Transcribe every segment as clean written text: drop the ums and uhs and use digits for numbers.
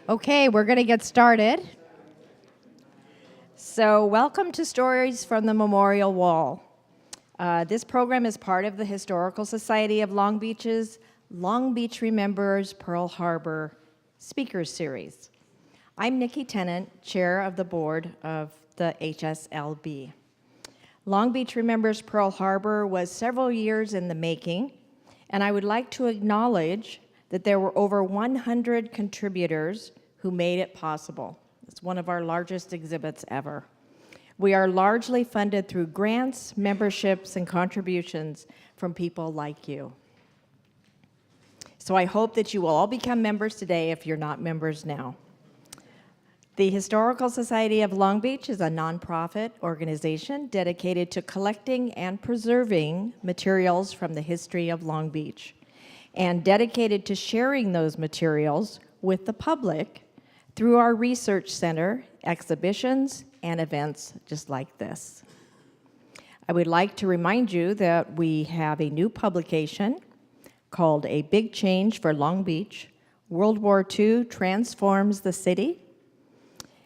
Okay, we're going to get started. So, welcome to Stories from the Memorial Wall. This program is part of the Historical Society of Long Beach's Long Beach Remembers Pearl Harbor Speakers Series. I'm Nikki Tennant, Chair of the Board of the HSLB. Long Beach Remembers Pearl Harbor was several years in the making, and I would like to acknowledge that there were over 100 contributors who made it possible. It's one of our largest exhibits ever. We are largely funded through grants, memberships, and contributions from people like you. So I hope that you will all become members today if you're not members now. The Historical Society of Long Beach is a nonprofit organization dedicated to collecting and preserving materials from the history of Long Beach, and dedicated to sharing those materials with the public through our research center, exhibitions, and events just like this. I would like to remind you that we have a new publication called A Big Change for Long Beach, World War II Transforms the City,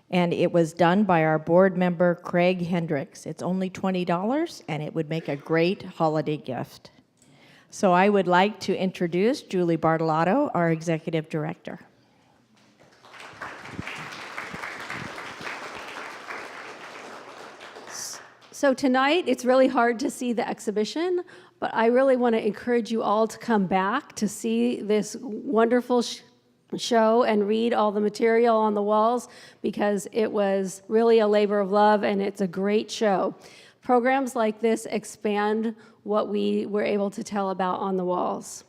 and it was done by our board member, Craig Hendricks. It's only $20, and it would make a great holiday gift. So I would like to introduce Julie Bartolotto, our Executive Director. So tonight, it's really hard to see the exhibition, but I really want to encourage you all to come back to see this wonderful show and read all the material on the walls, because it was really a labor of love and it's a great show. Programs like this expand what we were able to tell about on the walls.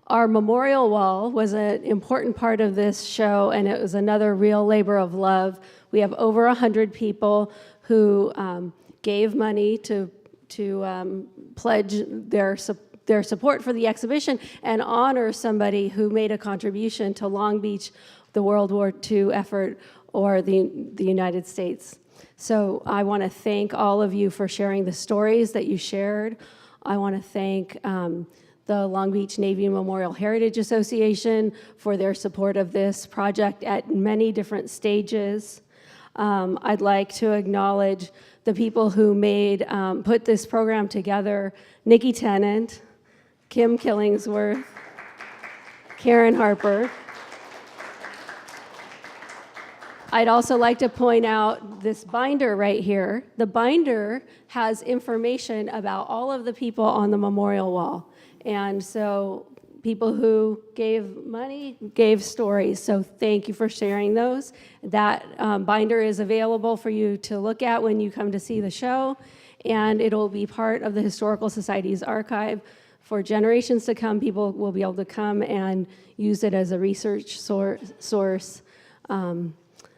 Our memorial wall was an important part of this show, and it was another real labor of love. We have over 100 people who gave money to pledge their support for the exhibition and honor somebody who made a contribution to Long Beach, the World War II effort, or the United States. So I want to thank all of you for sharing the stories that you shared. I want to thank the Long Beach Navy Memorial Heritage Association for their support of this project at many different stages. I'd like to acknowledge the people who put this program together: Nikki Tennant, Kim Killingsworth, Karen Harper. I'd also like to point out this binder right here. The binder has information about all of the people on the memorial wall. And so people who gave money gave stories. So thank you for sharing those. That binder is available for you to look at when you come to see the show. And it'll be part of the Historical Society's archive. For generations to come, people will be able to come and use it as a research source.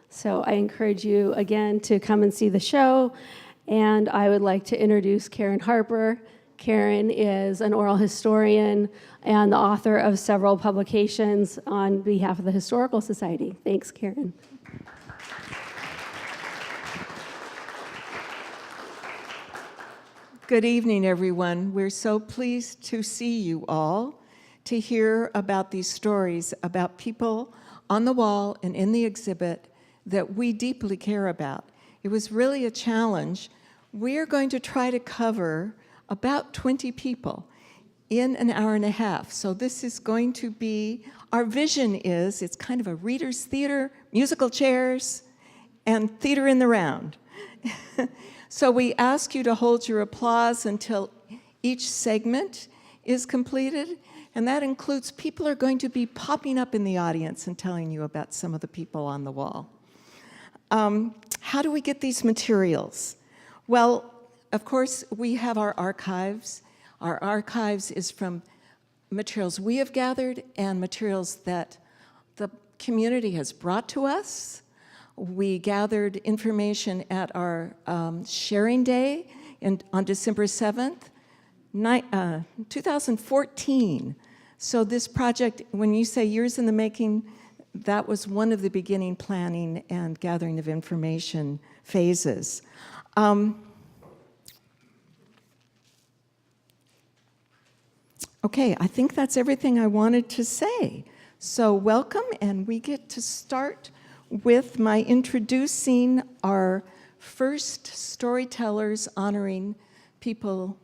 So I encourage you again to come and see the show. And I would like to introduce Karen Harper. Karen is an oral historian and the author of several publications on behalf of the Historical Society. Thanks, Karen. Good evening, everyone. We're so pleased to see you all, to hear about these stories about people on the wall and in the exhibit that we deeply care about. It was really a challenge. We're going to try to cover about 20 people in an hour and a half. So this is going to be, our vision is, it's kind of a reader's theater, musical chairs, and theater in the round. So we ask you to hold your applause until each segment is completed, and that includes people are going to be popping up in the audience and telling you about some of the people on the wall. How do we get these materials? Well, of course, we have our archives. Our archives is from materials we have gathered and materials that the community has brought to us. We gathered information at our sharing day on December 7th, 2014. So this project, when you say years in the making, that was one of the beginning planning and gathering of information phases. Okay, I think that's everything I wanted to say. So welcome, and we get to start with my introducing our first storytellers honoring people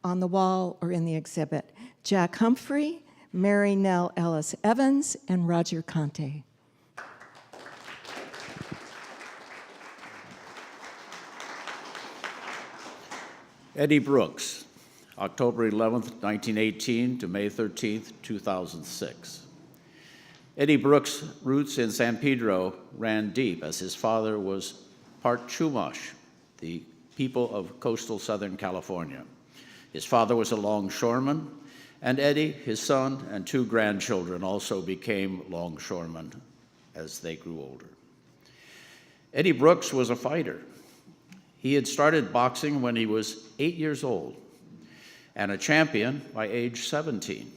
on the wall or in the exhibit. Jack Humphrey, Mary Nell Ellis Evans, and Roger Conte. Eddie Brooks, October 11th, 1918 to May 13th, 2006. Eddie Brooks' roots in San Pedro ran deep as his father was part Chumash, the people of coastal Southern California. His father was a longshoreman, and Eddie, his son, and 2 grandchildren also became longshoremen as they grew older. Eddie Brooks was a fighter. He had started boxing when he was 8 years old and a champion by age 17.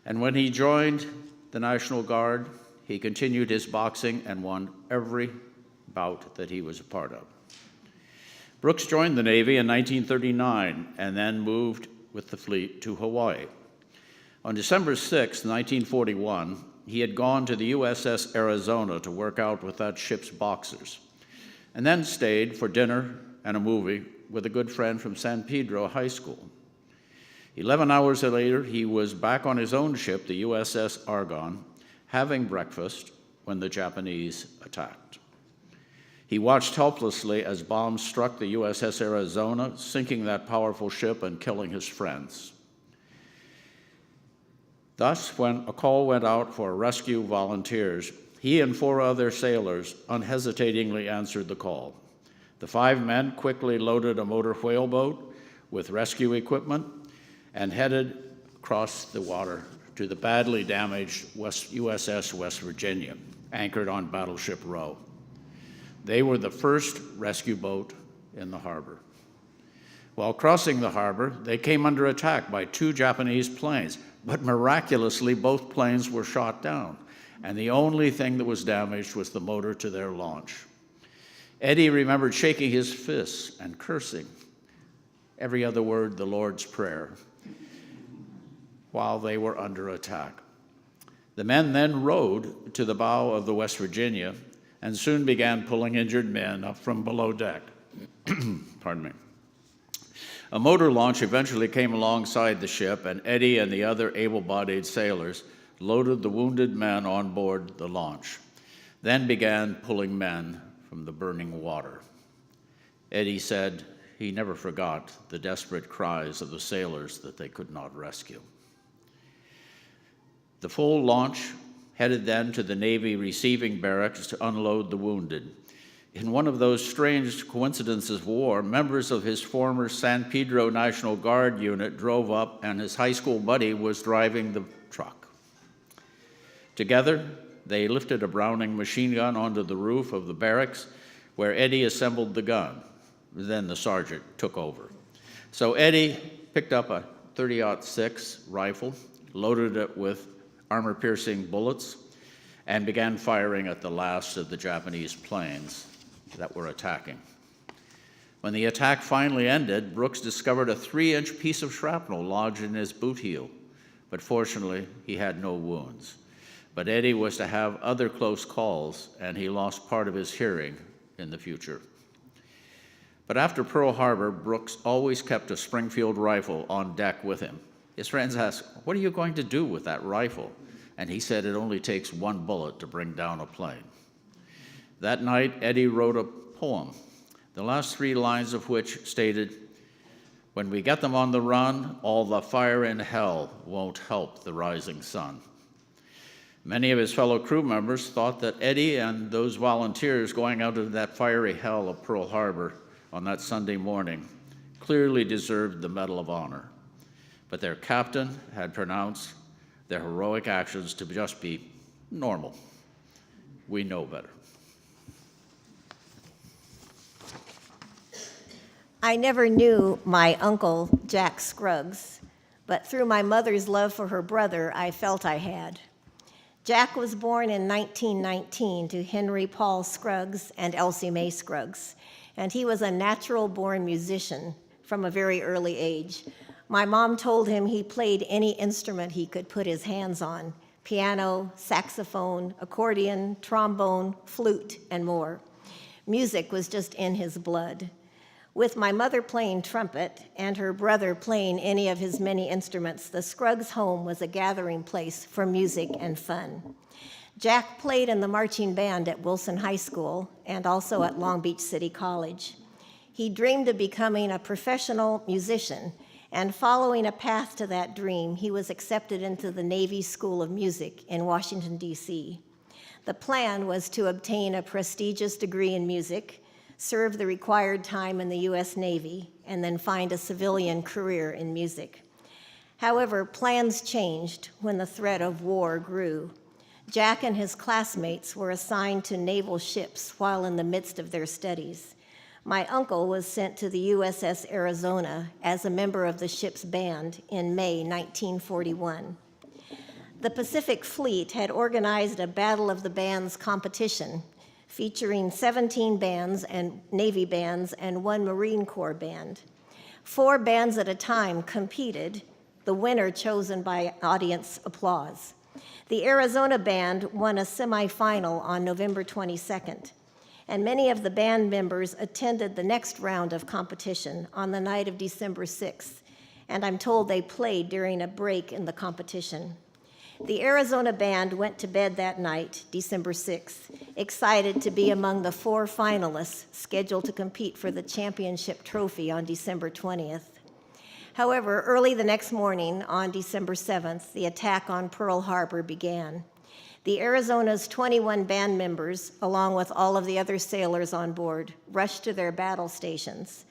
And when he joined the National Guard, he continued his boxing and won every bout that he was a part of. Brooks joined the Navy in 1939 and then moved with the fleet to Hawaii. On December 6, 1941, he had gone to the USS Arizona to work out with that ship's boxers, and then stayed for dinner and a movie with a good friend from San Pedro High School. 11 hours later, he was back on his own ship, the USS Argonne, having breakfast when the Japanese attacked. He watched helplessly as bombs struck the USS Arizona, sinking that powerful ship and killing his friends. Thus, when a call went out for rescue volunteers, he and 4 other sailors unhesitatingly answered the call. The 5 men quickly loaded a motor whaleboat with rescue equipment and headed across the water to the badly damaged USS West Virginia, anchored on Battleship Row. They were the first rescue boat in the harbor. While crossing the harbor, they came under attack by 2 Japanese planes, but miraculously both planes were shot down, and the only thing that was damaged was the motor to their launch. Eddie remembered shaking his fists and cursing every other word the Lord's Prayer while they were under attack. The men then rowed to the bow of the West Virginia and soon began pulling injured men up from below deck. Pardon me. A motor launch eventually came alongside the ship, and Eddie and the other able-bodied sailors loaded the wounded men on board the launch, then began pulling men from the burning water. Eddie said he never forgot the desperate cries of the sailors that they could not rescue. The full launch headed then to the Navy receiving barracks to unload the wounded. In one of those strange coincidences of war, members of his former San Pedro National Guard unit drove up, and his high school buddy was driving the truck. Together, they lifted a Browning machine gun onto the roof of the barracks, where Eddie assembled the gun. Then the sergeant took over. So Eddie picked up a .30-06 rifle, loaded it with armor-piercing bullets, and began firing at the last of the Japanese planes that were attacking. When the attack finally ended, Brooks discovered a 3-inch piece of shrapnel lodged in his boot heel, but fortunately, he had no wounds. But Eddie was to have other close calls, and he lost part of his hearing in the future. But after Pearl Harbor, Brooks always kept a Springfield rifle on deck with him. His friends asked, "What are you going to do with that rifle?" And he said it only takes 1 bullet to bring down a plane. That night, Eddie wrote a poem, the last 3 lines of which stated, "When we get them on the run, all the fire in hell won't help the rising sun." Many of his fellow crew members thought that Eddie and those volunteers going out into that fiery hell of Pearl Harbor on that Sunday morning clearly deserved the Medal of Honor. But their captain had pronounced their heroic actions to just be normal. We know better. I never knew my uncle, Jack Scruggs, but through my mother's love for her brother, I felt I had. Jack was born in 1919 to Henry Paul Scruggs and Elsie Mae Scruggs, and he was a natural-born musician from a very early age. My mom told him he played any instrument he could put his hands on: piano, saxophone, accordion, trombone, flute, and more. Music was just in his blood. With my mother playing trumpet and her brother playing any of his many instruments, the Scruggs home was a gathering place for music and fun. Jack played in the marching band at Wilson High School and also at Long Beach City College. He dreamed of becoming a professional musician, and following a path to that dream, he was accepted into the Navy School of Music in Washington, D.C. The plan was to obtain a prestigious degree in music, serve the required time in the U.S. Navy, and then find a civilian career in music. However, plans changed when the threat of war grew. Jack and his classmates were assigned to naval ships while in the midst of their studies. My uncle was sent to the USS Arizona as a member of the ship's band in May 1941. The Pacific Fleet had organized a Battle of the Bands competition featuring 17 bands and Navy bands and 1 Marine Corps band. 4 bands at a time competed, the winner chosen by audience applause. The Arizona band won a semifinal on November 22nd, and many of the band members attended the next round of competition on the night of December 6th, and I'm told they played during a break in the competition. The Arizona band went to bed that night, December 6th, excited to be among the 4 finalists scheduled to compete for the championship trophy on December 20th. However, early the next morning, on December 7th, the attack on Pearl Harbor began. The Arizona's 21 band members, along with all of the other sailors on board, rushed to their battle stations.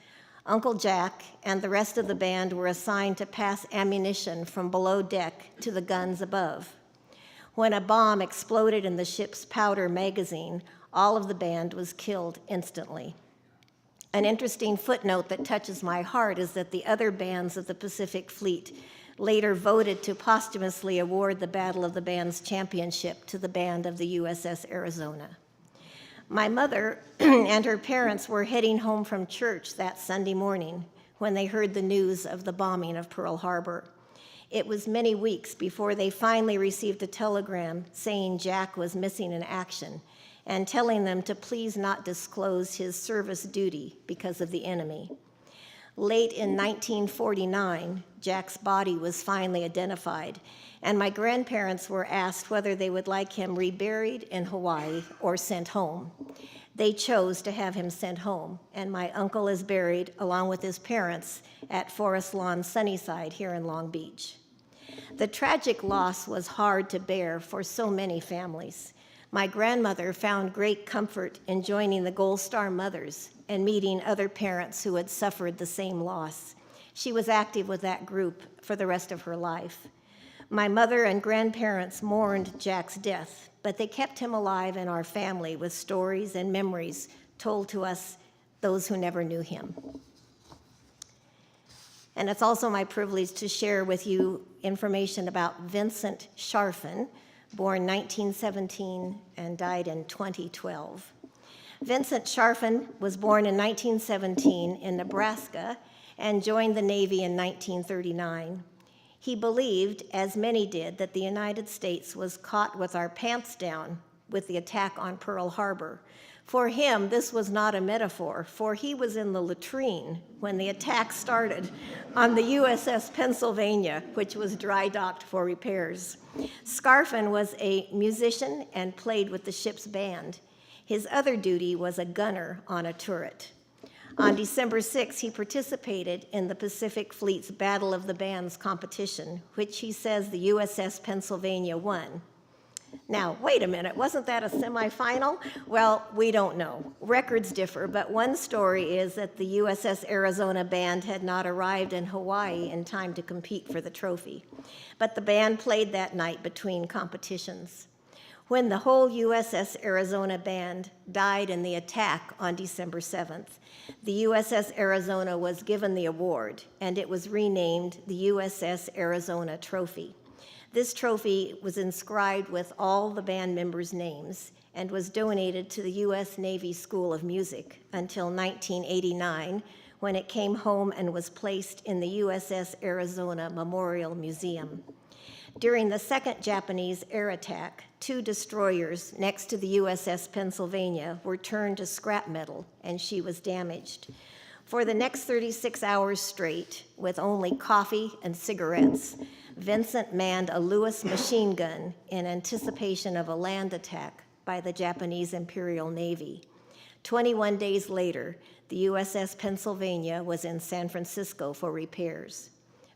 Uncle Jack and the rest of the band were assigned to pass ammunition from below deck to the guns above. When a bomb exploded in the ship's powder magazine, all of the band was killed instantly. An interesting footnote that touches my heart is that the other bands of the Pacific Fleet later voted to posthumously award the Battle of the Bands championship to the band of the USS Arizona. My mother and her parents were heading home from church that Sunday morning when they heard the news of the bombing of Pearl Harbor. It was many weeks before they finally received a telegram saying Jack was missing in action and telling them to please not disclose his service duty because of the enemy. Late in 1949, Jack's body was finally identified, and my grandparents were asked whether they would like him reburied in Hawaii or sent home. They chose to have him sent home, and my uncle is buried along with his parents at Forest Lawn Sunnyside here in Long Beach. The tragic loss was hard to bear for so many families. My grandmother found great comfort in joining the Gold Star Mothers and meeting other parents who had suffered the same loss. She was active with that group for the rest of her life. My mother and grandparents mourned Jack's death, but they kept him alive in our family with stories and memories told to us, those who never knew him. And it's also my privilege to share with you information about Vincent Sharfin, born 1917 and died in 2012. Vincent Sharfin was born in 1917 in Nebraska and joined the Navy in 1939. He believed, as many did, that the United States was caught with our pants down with the attack on Pearl Harbor. For him, this was not a metaphor, for he was in the latrine when the attack started on the USS Pennsylvania, which was dry docked for repairs. Scarfin was a musician and played with the ship's band. His other duty was a gunner on a turret. On December 6, he participated in the Pacific Fleet's Battle of the Bands competition, which he says the USS Pennsylvania won. Now, wait a minute, wasn't that a semifinal? Well, we don't know. Records differ, but one story is that the USS Arizona band had not arrived in Hawaii in time to compete for the trophy. But the band played that night between competitions. When the whole USS Arizona band died in the attack on December 7th, the USS Arizona was given the award, and it was renamed the USS Arizona Trophy. This trophy was inscribed with all the band members' names and was donated to the U.S. Navy School of Music until 1989, when it came home and was placed in the USS Arizona Memorial Museum. During the second Japanese air attack, 2 destroyers next to the USS Pennsylvania were turned to scrap metal, and she was damaged. For the next 36 hours straight, with only coffee and cigarettes, Vincent manned a Lewis machine gun in anticipation of a land attack by the Japanese Imperial Navy. 21 days later, the USS Pennsylvania was in San Francisco for repairs.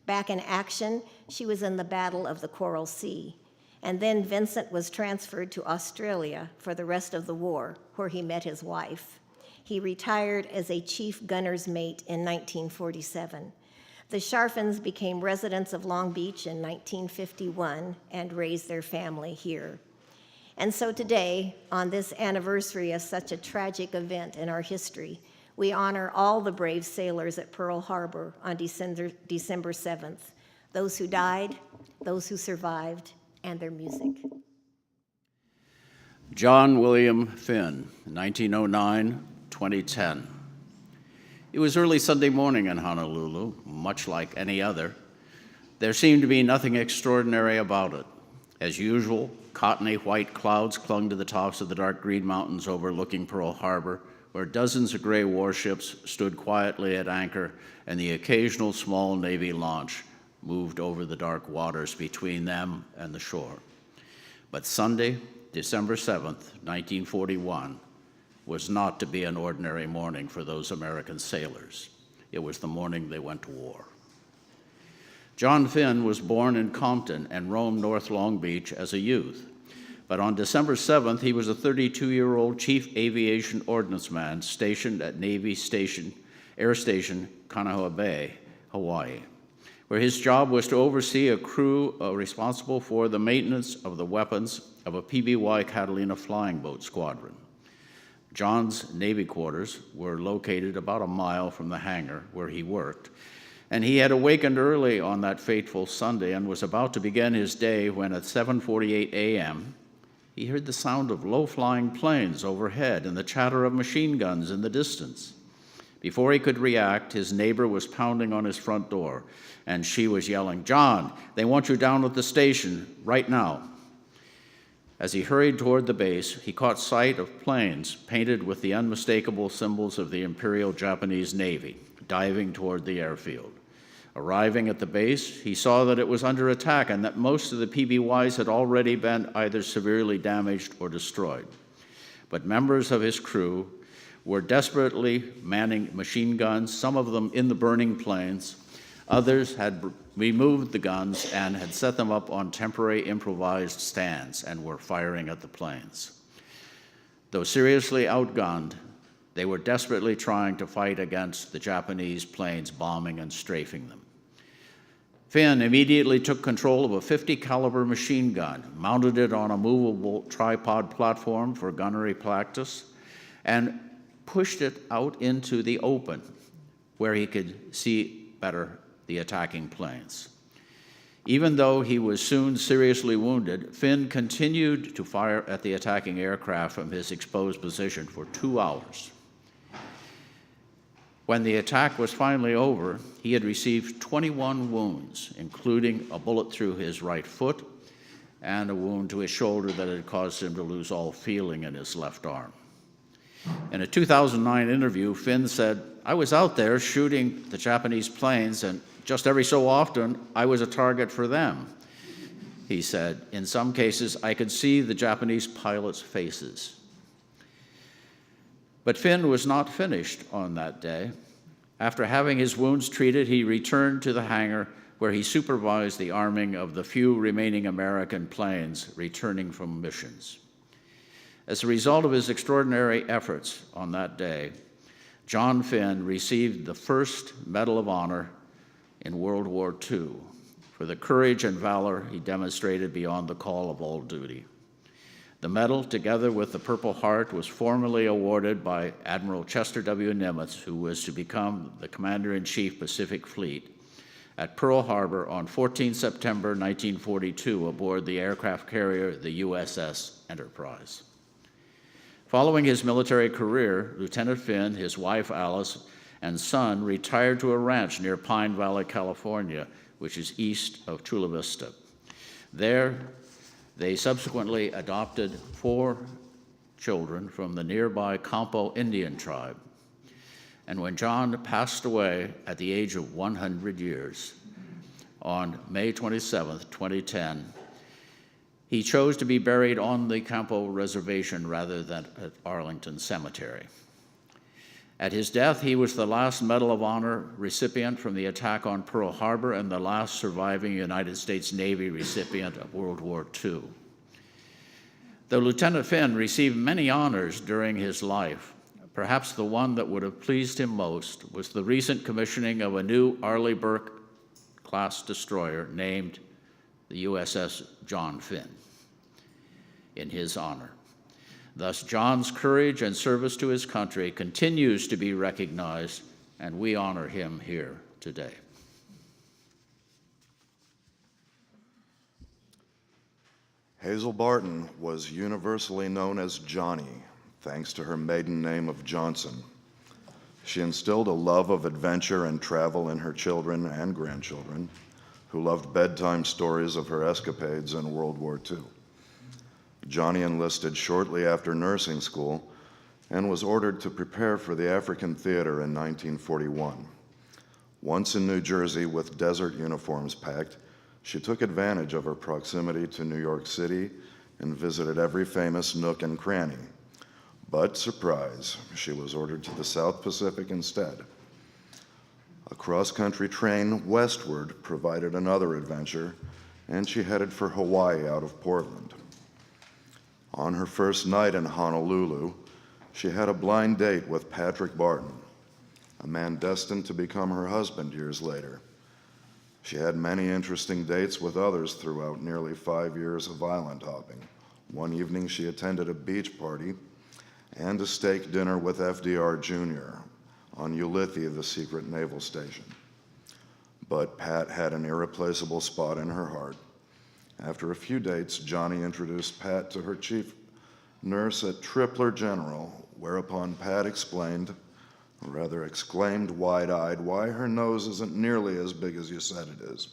Back in action, she was in the Battle of the Coral Sea. And then Vincent was transferred to Australia for the rest of the war, where he met his wife. He retired as a chief gunner's mate in 1947. The Sharfens became residents of Long Beach in 1951 and raised their family here. And so today, on this anniversary of such a tragic event in our history, we honor all the brave sailors at Pearl Harbor on December 7th, those who died, those who survived, and their music. John William Finn, 1909-2010. It was early Sunday morning in Honolulu, much like any other. There seemed to be nothing extraordinary about it. As usual, cottony white clouds clung to the tops of the dark green mountains overlooking Pearl Harbor, where dozens of gray warships stood quietly at anchor and the occasional small Navy launch moved over the dark waters between them and the shore. But Sunday, December 7th, 1941, was not to be an ordinary morning for those American sailors. It was the morning they went to war. John Finn was born in Compton and roamed North Long Beach as a youth. But on December 7th, he was a 32-year-old Chief Aviation Ordnance Man stationed at Navy Air Station, Kaneohe Bay, Hawaii, where his job was to oversee a crew responsible for the maintenance of the weapons of a PBY Catalina flying boat squadron. John's Navy quarters were located about a mile from the hangar where he worked, and he had awakened early on that fateful Sunday and was about to begin his day when at 7:48 a.m., he heard the sound of low-flying planes overhead and the chatter of machine guns in the distance. Before he could react, his neighbor was pounding on his front door, and she was yelling, "John, they want you down at the station right now." As he hurried toward the base, he caught sight of planes painted with the unmistakable symbols of the Imperial Japanese Navy, diving toward the airfield. Arriving at the base, he saw that it was under attack and that most of the PBYs had already been either severely damaged or destroyed. But members of his crew were desperately manning machine guns, some of them in the burning planes. Others had removed the guns and had set them up on temporary improvised stands and were firing at the planes. Though seriously outgunned, they were desperately trying to fight against the Japanese planes bombing and strafing them. Finn immediately took control of a .50 caliber machine gun, mounted it on a movable tripod platform for gunnery practice, and pushed it out into the open where he could see better the attacking planes. Even though he was soon seriously wounded, Finn continued to fire at the attacking aircraft from his exposed position for 2 hours. When the attack was finally over, he had received 21 wounds, including a bullet through his right foot and a wound to his shoulder that had caused him to lose all feeling in his left arm. In a 2009 interview, Finn said, "I was out there shooting the Japanese planes, and just every so often, I was a target for them." He said, "In some cases, I could see the Japanese pilots' faces." But Finn was not finished on that day. After having his wounds treated, he returned to the hangar where he supervised the arming of the few remaining American planes returning from missions. As a result of his extraordinary efforts on that day, John Finn received the first Medal of Honor in World War II for the courage and valor he demonstrated beyond the call of all duty. The medal, together with the Purple Heart, was formally awarded by Admiral Chester W. Nimitz, who was to become the Commander-in-Chief Pacific Fleet, at Pearl Harbor on 14 September 1942 aboard the aircraft carrier, the USS Enterprise. Following his military career, Lieutenant Finn, his wife Alice, and son retired to a ranch near Pine Valley, California, which is east of Chula Vista. There, they subsequently adopted 4 children from the nearby Campo Indian tribe. And when John passed away at the age of 100 years, on May 27, 2010, he chose to be buried on the Campo Reservation rather than at Arlington Cemetery. At his death, he was the last Medal of Honor recipient from the attack on Pearl Harbor and the last surviving United States Navy recipient of World War II. Though Lieutenant Finn received many honors during his life, perhaps the one that would have pleased him most was the recent commissioning of a new Arleigh Burke-class destroyer named the USS John Finn in his honor. Thus, John's courage and service to his country continues to be recognized, and we honor him here today. Hazel Barton was universally known as Johnny, thanks to her maiden name of Johnson. She instilled a love of adventure and travel in her children and grandchildren, who loved bedtime stories of her escapades in World War II. Johnny enlisted shortly after nursing school and was ordered to prepare for the African theater in 1941. Once in New Jersey with desert uniforms packed, she took advantage of her proximity to New York City and visited every famous nook and cranny. But surprise, she was ordered to the South Pacific instead. A cross-country train westward provided another adventure, and she headed for Hawaii out of Portland. On her first night in Honolulu, she had a blind date with Patrick Barton, a man destined to become her husband years later. She had many interesting dates with others throughout nearly 5 years of island hopping. One evening, she attended a beach party and a steak dinner with FDR Jr. on Ulithi, the secret naval station. But Pat had an irreplaceable spot in her heart. After a few dates, Johnny introduced Pat to her chief nurse at Tripler General, whereupon Pat explained, or rather exclaimed wide-eyed, why her nose isn't nearly as big as you said it is.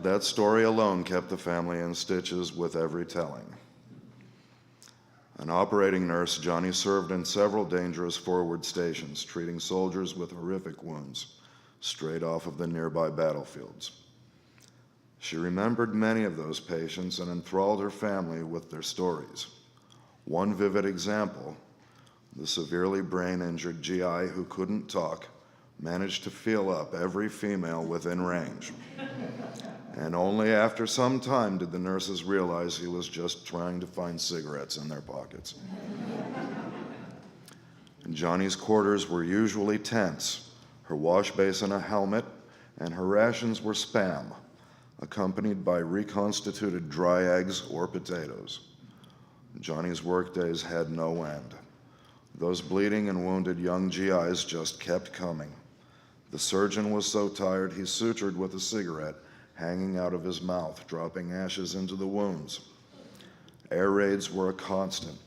That story alone kept the family in stitches with every telling. An operating nurse, Johnny served in several dangerous forward stations, treating soldiers with horrific wounds straight off of the nearby battlefields. She remembered many of those patients and enthralled her family with their stories. One vivid example, the severely brain-injured GI who couldn't talk managed to feel up every female within range. And only after some time did the nurses realize he was just trying to find cigarettes in their pockets. Johnny's quarters were usually tense, her wash basin a helmet, and her rations were Spam, accompanied by reconstituted dry eggs or potatoes. Johnny's workdays had no end. Those bleeding and wounded young GIs just kept coming. The surgeon was so tired he sutured with a cigarette hanging out of his mouth, dropping ashes into the wounds. Air raids were a constant.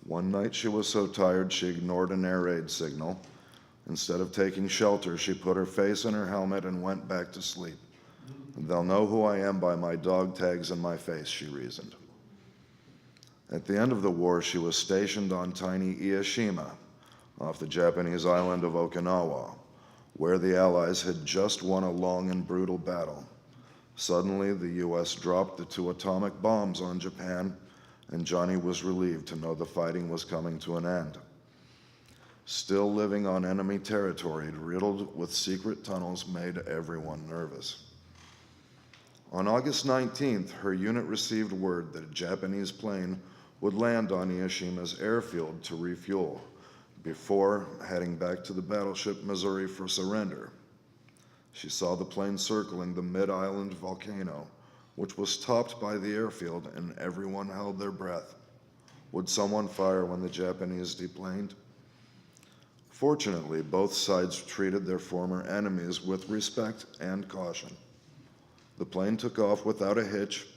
One night she was so tired she ignored an air raid signal. Instead of taking shelter, she put her face in her helmet and went back to sleep. They'll know who I am by my dog tags and my face, she reasoned. At the end of the war, she was stationed on tiny Ieshima off the Japanese island of Okinawa, where the Allies had just won a long and brutal battle. Suddenly, the U.S. dropped the 2 atomic bombs on Japan, and Johnny was relieved to know the fighting was coming to an end. Still living on enemy territory, riddled with secret tunnels, made everyone nervous. On August 19th, her unit received word that a Japanese plane would land on Ieshima's airfield to refuel before heading back to the battleship Missouri for surrender. She saw the plane circling the mid-island volcano, which was topped by the airfield, and everyone held their breath. Would someone fire when the Japanese deplaned? Fortunately, both sides treated their former enemies with respect and caution. The plane took off without a hitch,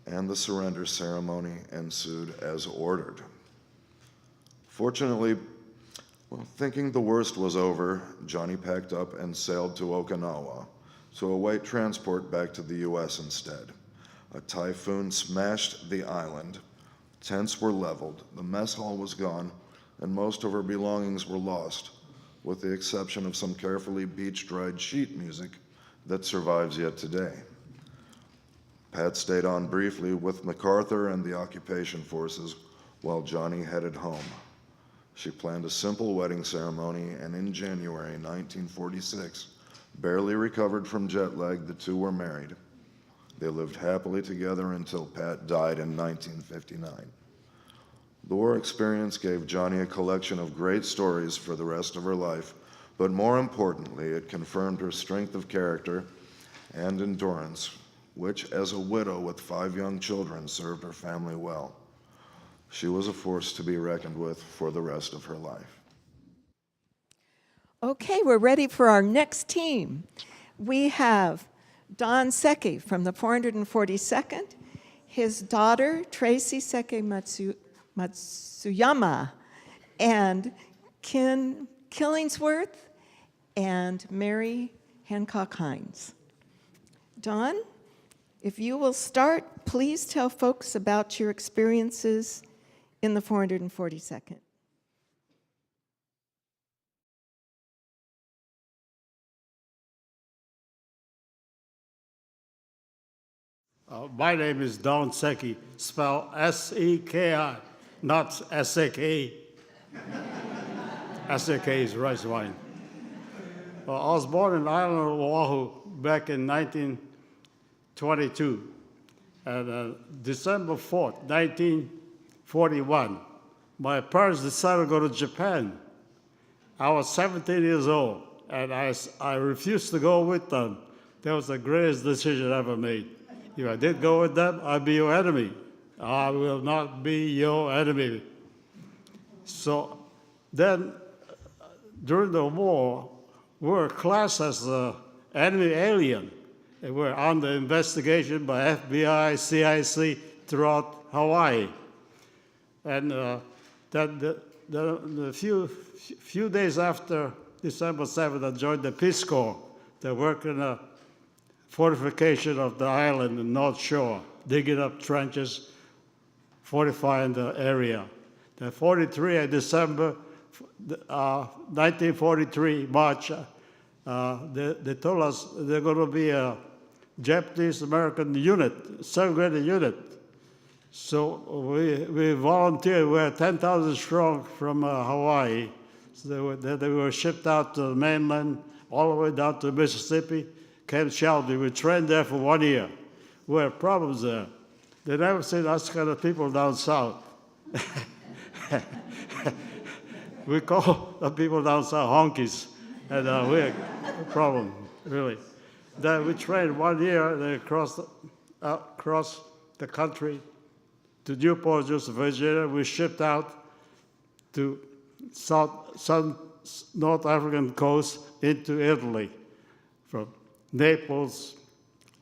and the surrender ceremony ensued as ordered. Fortunately, Well, thinking the worst was over, Johnny packed up and sailed to Okinawa to await transport back to the U.S. instead. A typhoon smashed the island. Tents were leveled, the mess hall was gone, and most of her belongings were lost, with the exception of some carefully beach-dried sheet music that survives yet today. Pat stayed on briefly with MacArthur and the occupation forces while Johnny headed home. She planned a simple wedding ceremony, and in January 1946, barely recovered from jet lag, the two were married. They lived happily together until Pat died in 1959. The war experience gave Johnny a collection of great stories for the rest of her life, but more importantly, it confirmed her strength of character and endurance, which, as a widow with 5 young children, served her family well. She was a force to be reckoned with for the rest of her life. Okay, we're ready for our next team. We have Don Seki from the 442nd, his daughter, Tracy Seki Matsuyama, and Ken Killingsworth, and Mary Hancock Hines. Don, if you will start, please tell folks about your experiences in the 442nd. My name is Don Seki, spelled S-E-K-I, not S-A-K. S-A-K is rice wine. I was born in the island of Oahu back in 1922. And December 4th, 1941, my parents decided to go to Japan. I was 17 years old, and I refused to go with them. That was the greatest decision I ever made. If I did go with them, I'd be your enemy. I will not be your enemy. So then, during the war, we were classed as the enemy alien. And we're under investigation by FBI, CIC throughout Hawaii. And the few days after December 7th, I joined the Peace Corps. They worked in a fortification of the island, the North Shore, digging up trenches, fortifying the area. Then 43 in December 1943, March, they told us they're going to be a Japanese-American unit, segregated unit. So we volunteered. We're 10,000 strong from Hawaii. So they were shipped out to the mainland, all the way down to Mississippi, Camp Shelby. We trained there for 1 year. We had problems there. They never seen us kind of people down south. We call the people down south honkies, and we had a problem, really. Then we trained 1 year, and then across the country to Newport, Virginia. We shipped out to North African coast into Italy, from Naples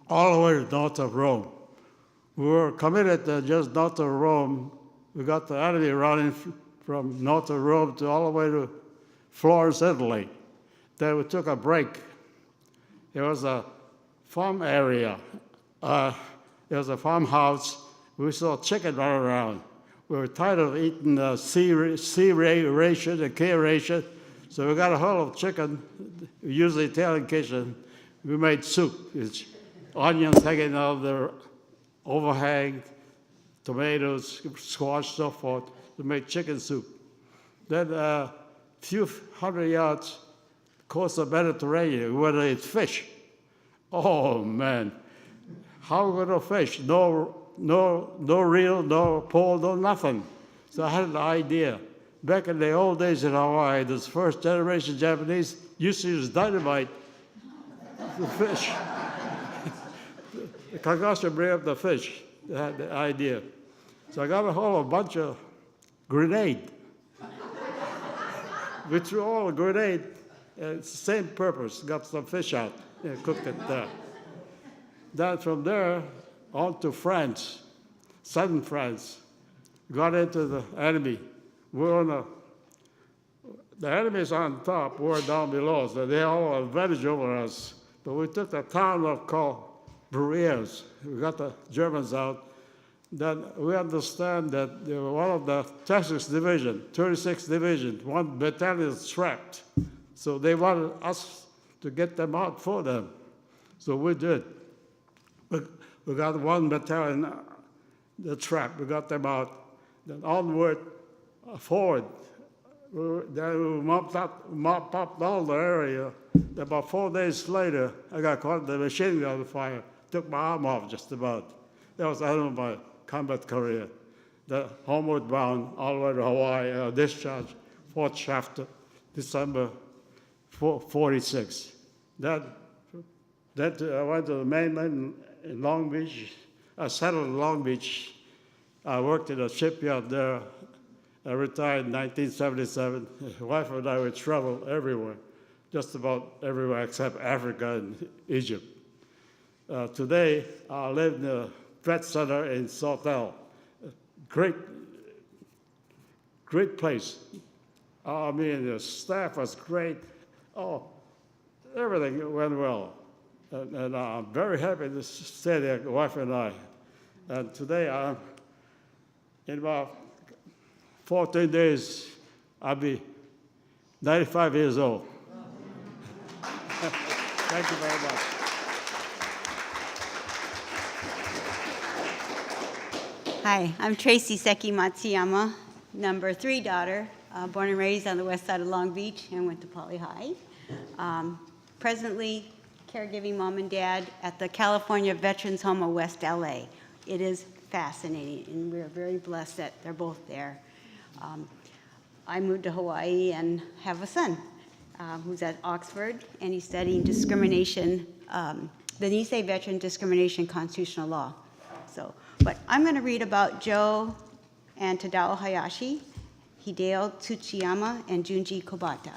all the way to north of Rome. We were committed to just north of Rome. We got the enemy running from north of Rome to all the way to Florence, Italy. Then we took a break. It was a farm area. It was a farmhouse. We saw chicken run around. We were tired of eating C ration and K ration, so we got a hold of chicken. We used the Italian kitchen. We made soup. It's onions hanging out of the overhang, tomatoes, squash, so forth. We made chicken soup. Then a few hundred yards coast of the Mediterranean, where they eat fish. Oh, man. How are we going to fish? No reel, no pole, no nothing. So I had an idea. Back in the old days in Hawaii, this first generation Japanese used to use dynamite to fish. The Kagashi bring up the fish. They had the idea. So I got a hold of a bunch of grenade. We threw all the grenade, and it's the same purpose. Got some fish out and cooked it there. Then from there, on to France, southern France. Got into the enemy. We were on a The enemies on top were down below, so they all advantage over us. But we took the town called Bruiers. We got the Germans out. Then we understand that they were one of the Texas Division, 36th Division, one battalion is trapped. So they wanted us to get them out for them. So we did. We got one battalion, the trap, we got them out. Then onward, forward. Then we mopped up all the area. About 4 days later, I got caught in the machine gun fire. Took my arm off just about. That was the end of my combat career. The homeward bound all the way to Hawaii, discharged 4th chapter, December 46. That I went to the mainland in Long Beach. I settled in Long Beach. I worked in a shipyard there. I retired in 1977. My wife and I would travel everywhere, just about everywhere except Africa and Egypt. Today, I live in a vet center in Sawtell. Great place. I mean, the staff was great. Oh, everything went well. And I'm very happy to stay there, my wife and I. And today, I'm in about 14 days, I'll be 95 years old. Thank you very much. Hi, I'm Tracy Seki Matsuyama, number 3 daughter, born and raised on the west side of Long Beach and went to Poly High. Presently, caregiving mom and dad at the California Veterans Home of West LA. It is fascinating, and we're very blessed that they're both there. I moved to Hawaii and have a son who's at Oxford, and he's studying discrimination, the Nisei Veteran Discrimination Constitutional Law. But I'm going to read about Joe and Tadao Hayashi, Hideo Tsuchiyama, and Junji Kobata.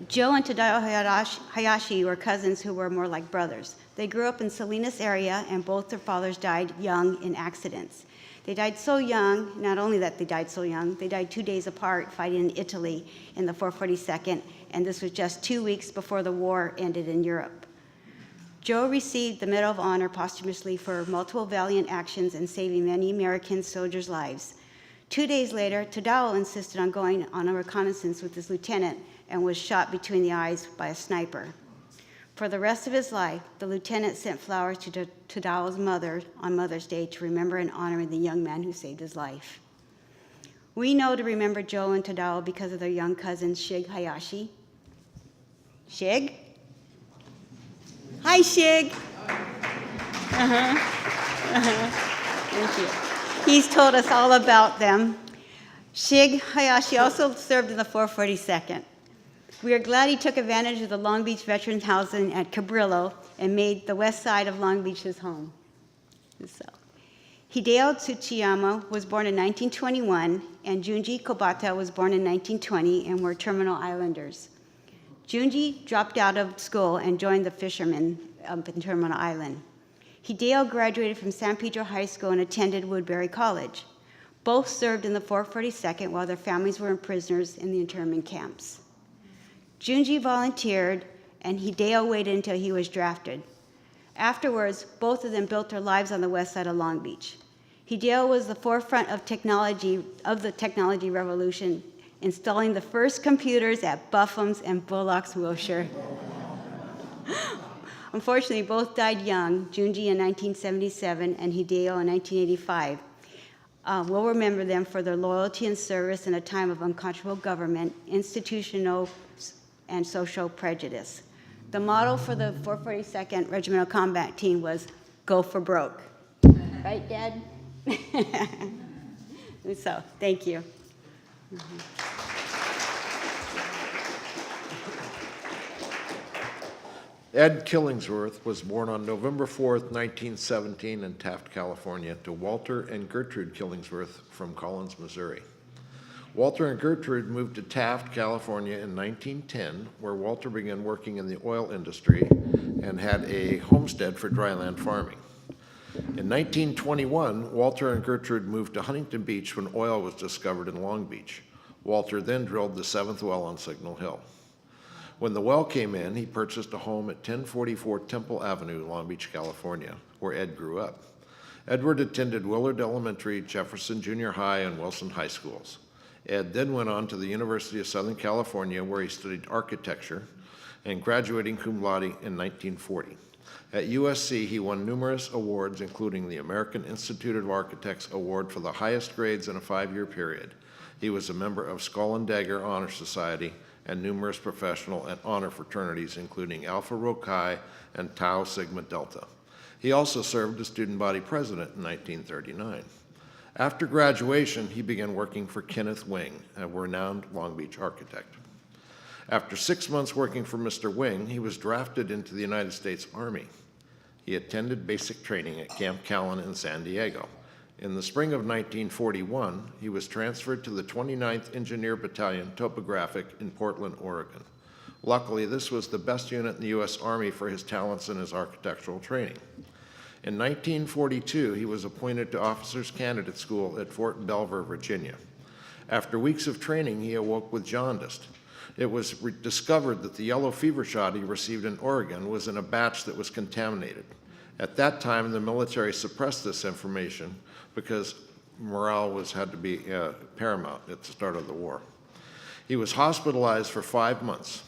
Joe and Tadao Hayashi were cousins who were more like brothers. They grew up in Salinas area, and both their fathers died young in accidents. They died so young, not only that they died so young, they died 2 days apart fighting in Italy in the 442nd, and this was just 2 weeks before the war ended in Europe. Joe received the Medal of Honor posthumously for multiple valiant actions and saving many American soldiers' lives. 2 days later, Tadao insisted on going on a reconnaissance with his lieutenant and was shot between the eyes by a sniper. For the rest of his life, the lieutenant sent flowers to Tadao's mother on Mother's Day to remember and honor the young man who saved his life. We know to remember Joe and Tadao because of their young cousin, Shig Hayashi. Shig? Hi, Shig. Thank you. He's told us all about them. Shig Hayashi also served in the 442nd. We are glad he took advantage of the Long Beach Veterans Housing at Cabrillo and made the west side of Long Beach his home. Hideo Tsuchiyama was born in 1921, and Junji Kobata was born in 1920 and were Terminal Islanders. Junji dropped out of school and joined the fishermen up in Terminal Island. Hideo graduated from San Pedro High School and attended Woodbury College. Both served in the 442nd while their families were prisoners in the internment camps. Junji volunteered, and Hideo waited until he was drafted. Afterwards, both of them built their lives on the west side of Long Beach. Hideo was the forefront of the technology revolution, installing the first computers at Buffum's and Bullock's Wilshire. Unfortunately, both died young, Junji in 1977 and Hideo in 1985. We'll remember them for their loyalty and service in a time of unconscionable government, institutional and social prejudice. The motto for the 442nd Regimental Combat Team was, "Go for broke." Right, Dad? So, thank you. Ed Killingsworth was born on November 4th, 1917 in Taft, California, to Walter and Gertrude Killingsworth from Collins, Missouri. Walter and Gertrude moved to Taft, California in 1910, where Walter began working in the oil industry and had a homestead for dryland farming. In 1921, Walter and Gertrude moved to Huntington Beach when oil was discovered in Long Beach. Walter then drilled the 7th well on Signal Hill. When the well came in, he purchased a home at 1044 Temple Avenue, Long Beach, California, where Ed grew up. Edward attended Willard Elementary, Jefferson Junior High, and Wilson High Schools. Ed then went on to the University of Southern California, where he studied architecture and graduating cum laude in 1940. At USC, he won numerous awards, including the American Institute of Architects Award for the highest grades in a 5-year period. He was a member of Skull and Dagger Honor Society and numerous professional and honor fraternities, including Alpha Rho Chi and Tau Sigma Delta. He also served as student body president in 1939. After graduation, he began working for Kenneth Wing, a renowned Long Beach architect. After 6 months working for Mr. Wing, he was drafted into the United States Army. He attended basic training at Camp Callan in San Diego. In the spring of 1941, he was transferred to the 29th Engineer Battalion Topographic in Portland, Oregon. Luckily, this was the best unit in the U.S. Army for his talents and his architectural training. In 1942, he was appointed to Officers Candidate School at Fort Belvoir, Virginia. After weeks of training, he awoke with jaundice. It was discovered that the yellow fever shot he received in Oregon was in a batch that was contaminated. At that time, the military suppressed this information because morale had to be paramount at the start of the war. He was hospitalized for 5 months.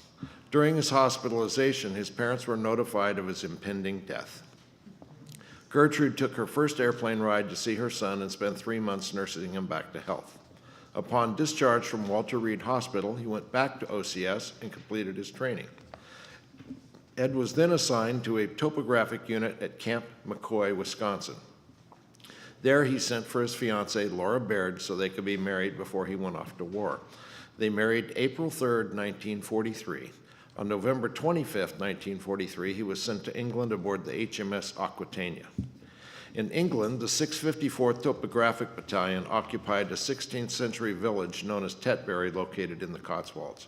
During his hospitalization, his parents were notified of his impending death. Gertrude took her first airplane ride to see her son and spent 3 months nursing him back to health. Upon discharge from Walter Reed Hospital, he went back to OCS and completed his training. Ed was then assigned to a topographic unit at Camp McCoy, Wisconsin. There he sent for his fiancée, Laura Baird, so they could be married before he went off to war. They married April 3rd, 1943. On November 25th, 1943, he was sent to England aboard the HMS Aquitania. In England, the 654th Topographic Battalion occupied a 16th century village known as Tetbury, located in the Cotswolds.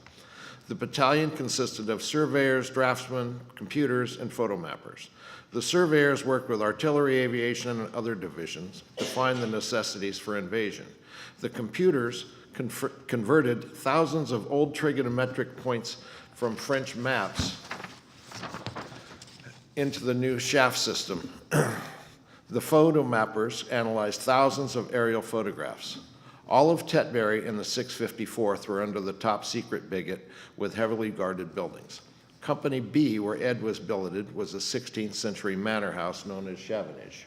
The battalion consisted of surveyors, draftsmen, computers, and photomappers. The surveyors worked with artillery, aviation, and other divisions to find the necessities for invasion. The computers converted thousands of old trigonometric points from French maps into the new shaft system. The photomappers analyzed thousands of aerial photographs. All of Tetbury and the 654th were under the top secret bigot with heavily guarded buildings. Company B, where Ed was billeted, was a 16th century manor house known as Chavanage.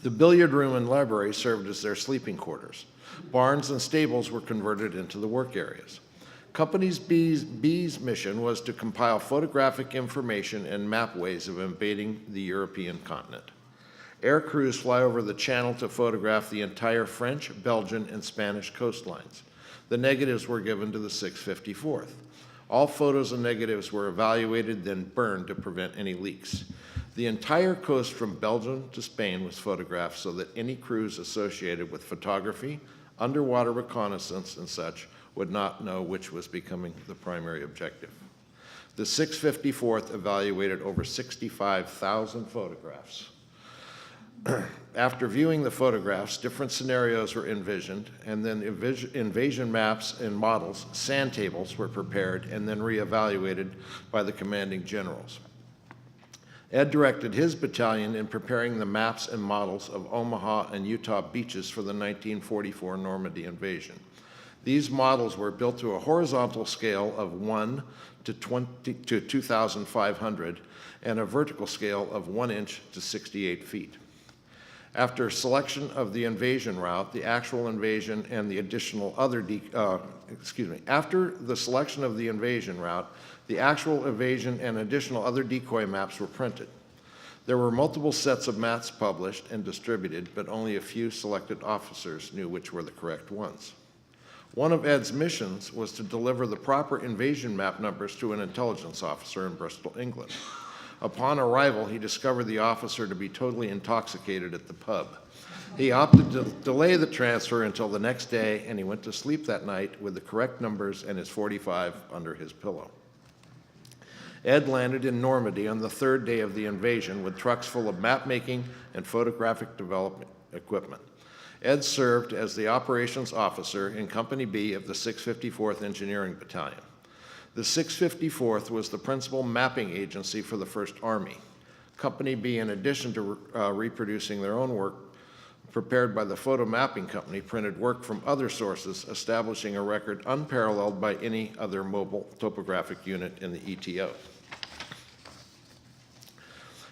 The billiard room and library served as their sleeping quarters. Barns and stables were converted into the work areas. Company B's mission was to compile photographic information and map ways of invading the European continent. Air crews fly over the channel to photograph the entire French, Belgian, and Spanish coastlines. The negatives were given to the 654th. All photos and negatives were evaluated, then burned to prevent any leaks. The entire coast from Belgium to Spain was photographed so that any crews associated with photography, underwater reconnaissance, and such would not know which was becoming the primary objective. The 654th evaluated over 65,000 photographs. After viewing the photographs, different scenarios were envisioned, and then invasion maps and models, sand tables, were prepared and then reevaluated by the commanding generals. Ed directed his battalion in preparing the maps and models of Omaha and Utah beaches for the 1944 Normandy invasion. These models were built to a horizontal scale of 1 to 2,500 and a vertical scale of 1 inch to 68 feet. After selection of the invasion route, the actual invasion and the additional other, after the selection of the invasion route, the actual invasion and additional other decoy maps were printed. There were multiple sets of maps published and distributed, but only a few selected officers knew which were the correct ones. One of Ed's missions was to deliver the proper invasion map numbers to an intelligence officer in Bristol, England. Upon arrival, he discovered the officer to be totally intoxicated at the pub. He opted to delay the transfer until the next day, and he went to sleep that night with the correct numbers and his .45 under his pillow. Ed landed in Normandy on the 3rd day of the invasion with trucks full of map-making and photographic development equipment. Ed served as the operations officer in Company B of the 654th Engineering Battalion. The 654th was the principal mapping agency for the 1st Army. Company B, in addition to reproducing their own work prepared by the photo mapping company, printed work from other sources, establishing a record unparalleled by any other mobile topographic unit in the ETO.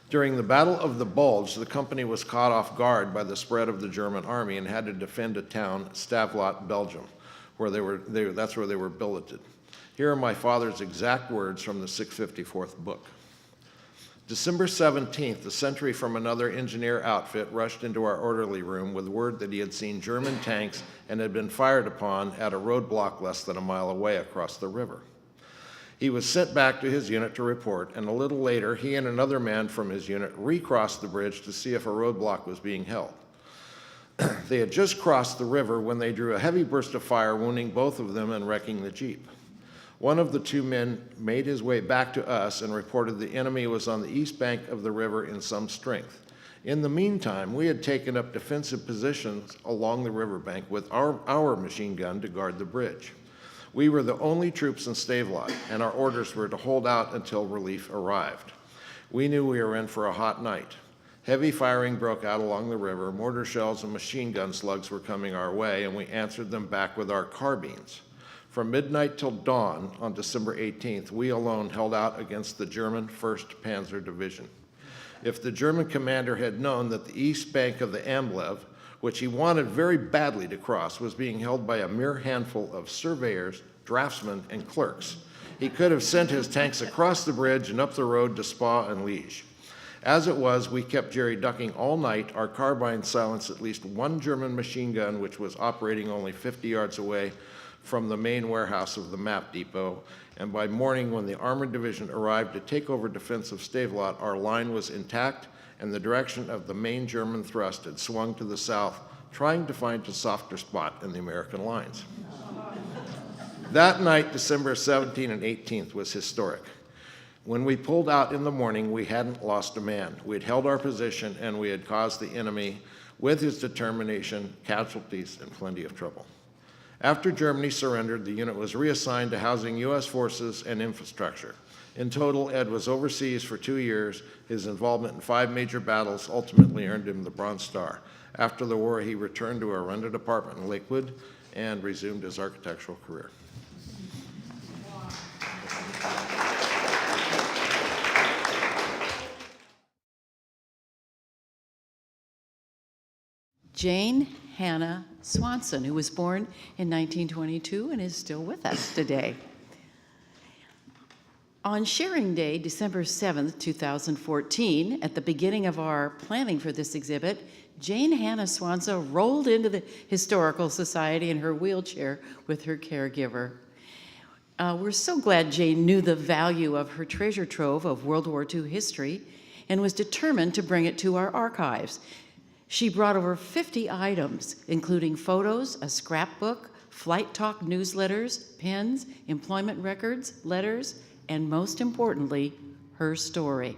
During the Battle of the Bulge, the company was caught off guard by the spread of the German army and had to defend a town, Stavelot, Belgium, that's where they were billeted. Here are my father's exact words from the 654th book. December 17th, a sentry from another engineer outfit rushed into our orderly room with word that he had seen German tanks and had been fired upon at a roadblock less than a mile away across the river. He was sent back to his unit to report, and a little later, he and another man from his unit recrossed the bridge to see if a roadblock was being held. They had just crossed the river when they drew a heavy burst of fire, wounding both of them and wrecking the Jeep. One of the two men made his way back to us and reported the enemy was on the east bank of the river in some strength. In the meantime, we had taken up defensive positions along the riverbank with our machine gun to guard the bridge. We were the only troops in Stavelot, and our orders were to hold out until relief arrived. We knew we were in for a hot night. Heavy firing broke out along the river, mortar shells and machine gun slugs were coming our way, and we answered them back with our carbines. From midnight till dawn on December 18th, we alone held out against the German 1st Panzer Division. If the German commander had known that the east bank of the Amblev, which he wanted very badly to cross, was being held by a mere handful of surveyors, draftsmen, and clerks, he could have sent his tanks across the bridge and up the road to Spa and Liège. As it was, we kept Jerry ducking all night. Our carbines silenced at least one German machine gun, which was operating only 50 yards away from the main warehouse of the map depot, and by morning when the armored division arrived to take over defense of Stavelot, our line was intact and the direction of the main German thrust had swung to the south, trying to find a softer spot in the American lines. That night, December 17th and 18th, was historic. When we pulled out in the morning, we hadn't lost a man. We had held our position and we had caused the enemy, with his determination, casualties, and plenty of trouble. After Germany surrendered, the unit was reassigned to housing U.S. forces and infrastructure. In total, Ed was overseas for 2 years. His involvement in 5 major battles ultimately earned him the Bronze Star. After the war, he returned to a rented apartment in Lakewood and resumed his architectural career. Jane Hana Swanson, who was born in 1922 and is still with us today. On Sharing Day, December 7th, 2014, at the beginning of our planning for this exhibit, Jane Hana Swanson rolled into the Historical Society in her wheelchair with her caregiver. We're so glad Jane knew the value of her treasure trove of World War II history and was determined to bring it to our archives. She brought over 50 items, including photos, a scrapbook, flight talk newsletters, pens, employment records, letters, and most importantly, her story.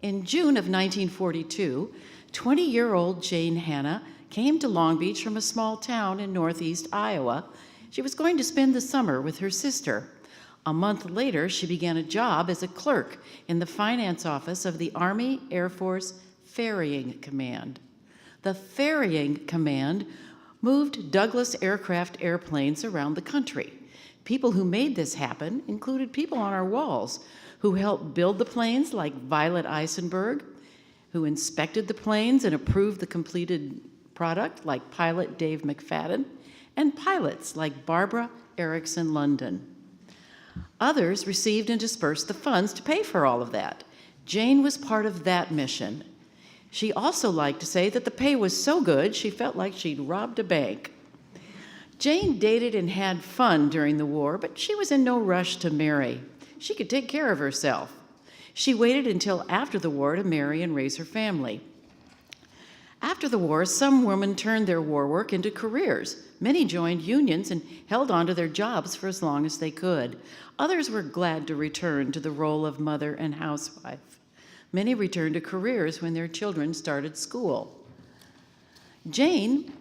In June of 1942, 20-year-old Jane Hana came to Long Beach from a small town in northeast Iowa. She was going to spend the summer with her sister. A month later, she began a job as a clerk in the finance office of the Army Air Force Ferrying Command. The Ferrying Command moved Douglas aircraft airplanes around the country. People who made this happen included people on our walls who helped build the planes, like Violet Eisenberg, who inspected the planes and approved the completed product, like pilot Dave McFadden, and pilots like Barbara Erickson London. Others received and dispersed the funds to pay for all of that. Jane was part of that mission. She also liked to say that the pay was so good, she felt like she'd robbed a bank. Jane dated and had fun during the war, but she was in no rush to marry. She could take care of herself. She waited until after the war to marry and raise her family. After the war, some women turned their war work into careers. Many joined unions and held on to their jobs for as long as they could. Others were glad to return to the role of mother and housewife. Many returned to careers when their children started school. Jane,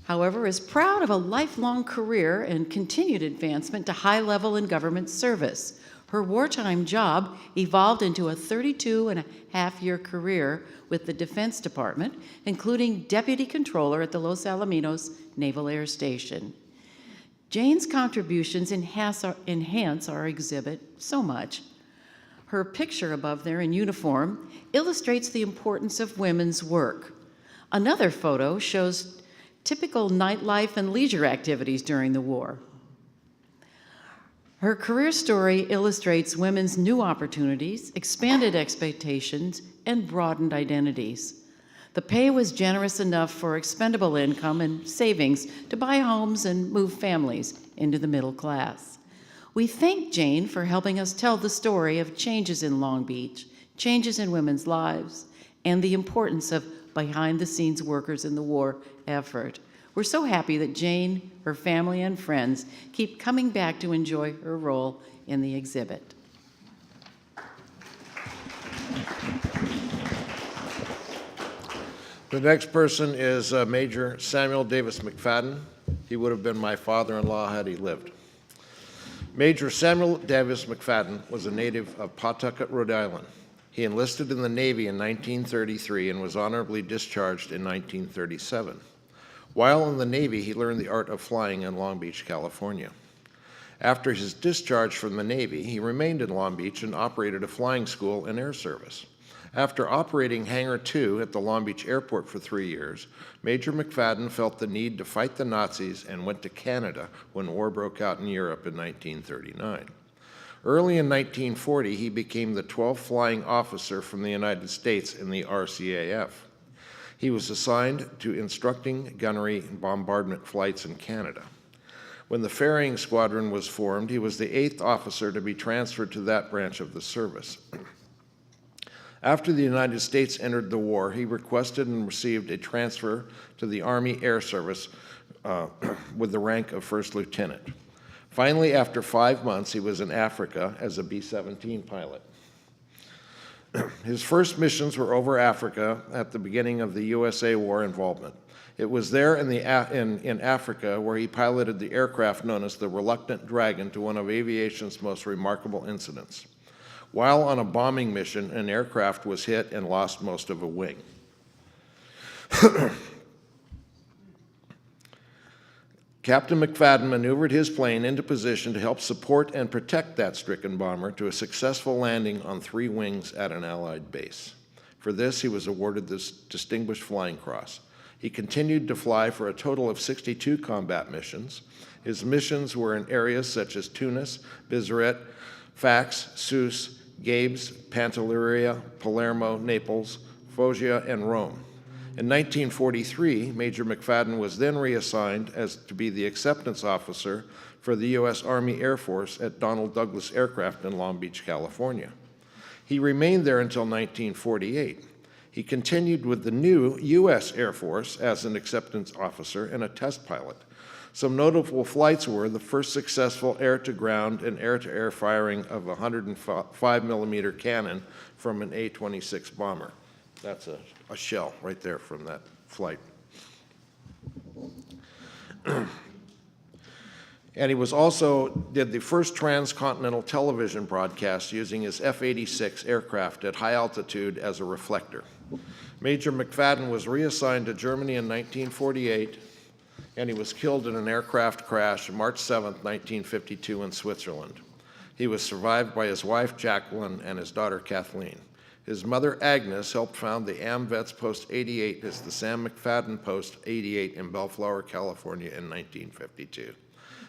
however, is proud of a lifelong career and continued advancement to high level in government service. Her wartime job evolved into a 32-and-a-half-year career with the Defense Department, including Deputy Controller at the Los Alamitos Naval Air Station. Jane's contributions enhance our exhibit so much. Her picture above there in uniform illustrates the importance of women's work. Another photo shows typical nightlife and leisure activities during the war. Her career story illustrates women's new opportunities, expanded expectations, and broadened identities. The pay was generous enough for expendable income and savings to buy homes and move families into the middle class. We thank Jane for helping us tell the story of changes in Long Beach, changes in women's lives, and the importance of behind-the-scenes workers in the war effort. We're so happy that Jane, her family, and friends keep coming back to enjoy her role in the exhibit. The next person is Major Samuel Davis McFadden. He would have been my father-in-law had he lived. Major Samuel Davis McFadden was a native of Pawtucket, Rhode Island. He enlisted in the Navy in 1933 and was honorably discharged in 1937. While in the Navy, he learned the art of flying in Long Beach, California. After his discharge from the Navy, he remained in Long Beach and operated a flying school and air service. After operating Hangar 2 at the Long Beach Airport for 3 years, Major McFadden felt the need to fight the Nazis and went to Canada when war broke out in Europe in 1939. Early in 1940, he became the 12th flying officer from the United States in the RCAF. He was assigned to instructing gunnery and bombardment flights in Canada. When the ferrying squadron was formed, he was the 8th officer to be transferred to that branch of the service. After the United States entered the war, he requested and received a transfer to the Army Air Service with the rank of First Lieutenant. Finally, after 5 months, he was in Africa as a B-17 pilot. His first missions were over Africa at the beginning of the USA war involvement. It was there in Africa where he piloted the aircraft known as the Reluctant Dragon to one of aviation's most remarkable incidents. While on a bombing mission, an aircraft was hit and lost most of a wing. Captain McFadden maneuvered his plane into position to help support and protect that stricken bomber to a successful landing on 3 wings at an Allied base. For this, he was awarded this Distinguished Flying Cross. He continued to fly for a total of 62 combat missions. His missions were in areas such as Tunis, Bizerte, Fax, Sousse, Gabes, Pantelleria, Palermo, Naples, Foggia, and Rome. In 1943, Major McFadden was then reassigned to be the acceptance officer for the U.S. Army Air Force at Donald Douglas Aircraft in Long Beach, California. He remained there until 1948. He continued with the new U.S. Air Force as an acceptance officer and a test pilot. Some notable flights were the first successful air-to-ground and air-to-air firing of a 105-millimeter cannon from an A-26 bomber. That's a shell right there from that flight. And he was also did the first transcontinental television broadcast using his F-86 aircraft at high altitude as a reflector. Major McFadden was reassigned to Germany in 1948, and he was killed in an aircraft crash March 7, 1952 in Switzerland. He was survived by his wife, Jacqueline, and his daughter, Kathleen. His mother, Agnes, helped found the AMVETS Post 88 as the Sam McFadden Post 88 in Bellflower, California in 1952.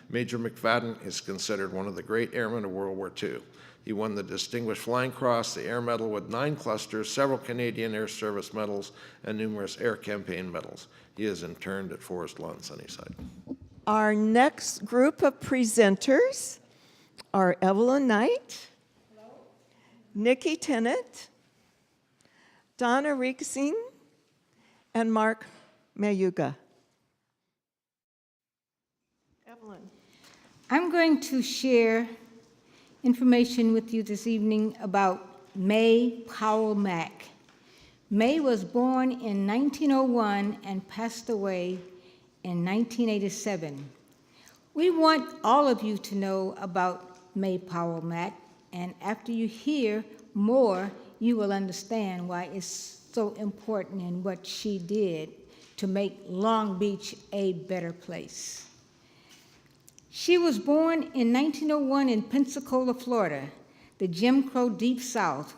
Major McFadden is considered one of the great airmen of World War II. He won the Distinguished Flying Cross, the Air Medal with 9 clusters, several Canadian Air Service medals, and numerous Air Campaign medals. He is interned at Forest Lawn Sunnyside. Our next group of presenters are Evelyn Knight, Nikki Tennant, Donna Rieksing, and Mark Mayuga. Evelyn. I'm going to share information with you this evening about Mei Power Mac. Mei was born in 1901 and passed away in 1987. We want all of you to know about Mei Power Mac, and after you hear more, you will understand why it's so important in what she did to make Long Beach a better place. She was born in 1901 in Pensacola, Florida, the Jim Crow Deep South,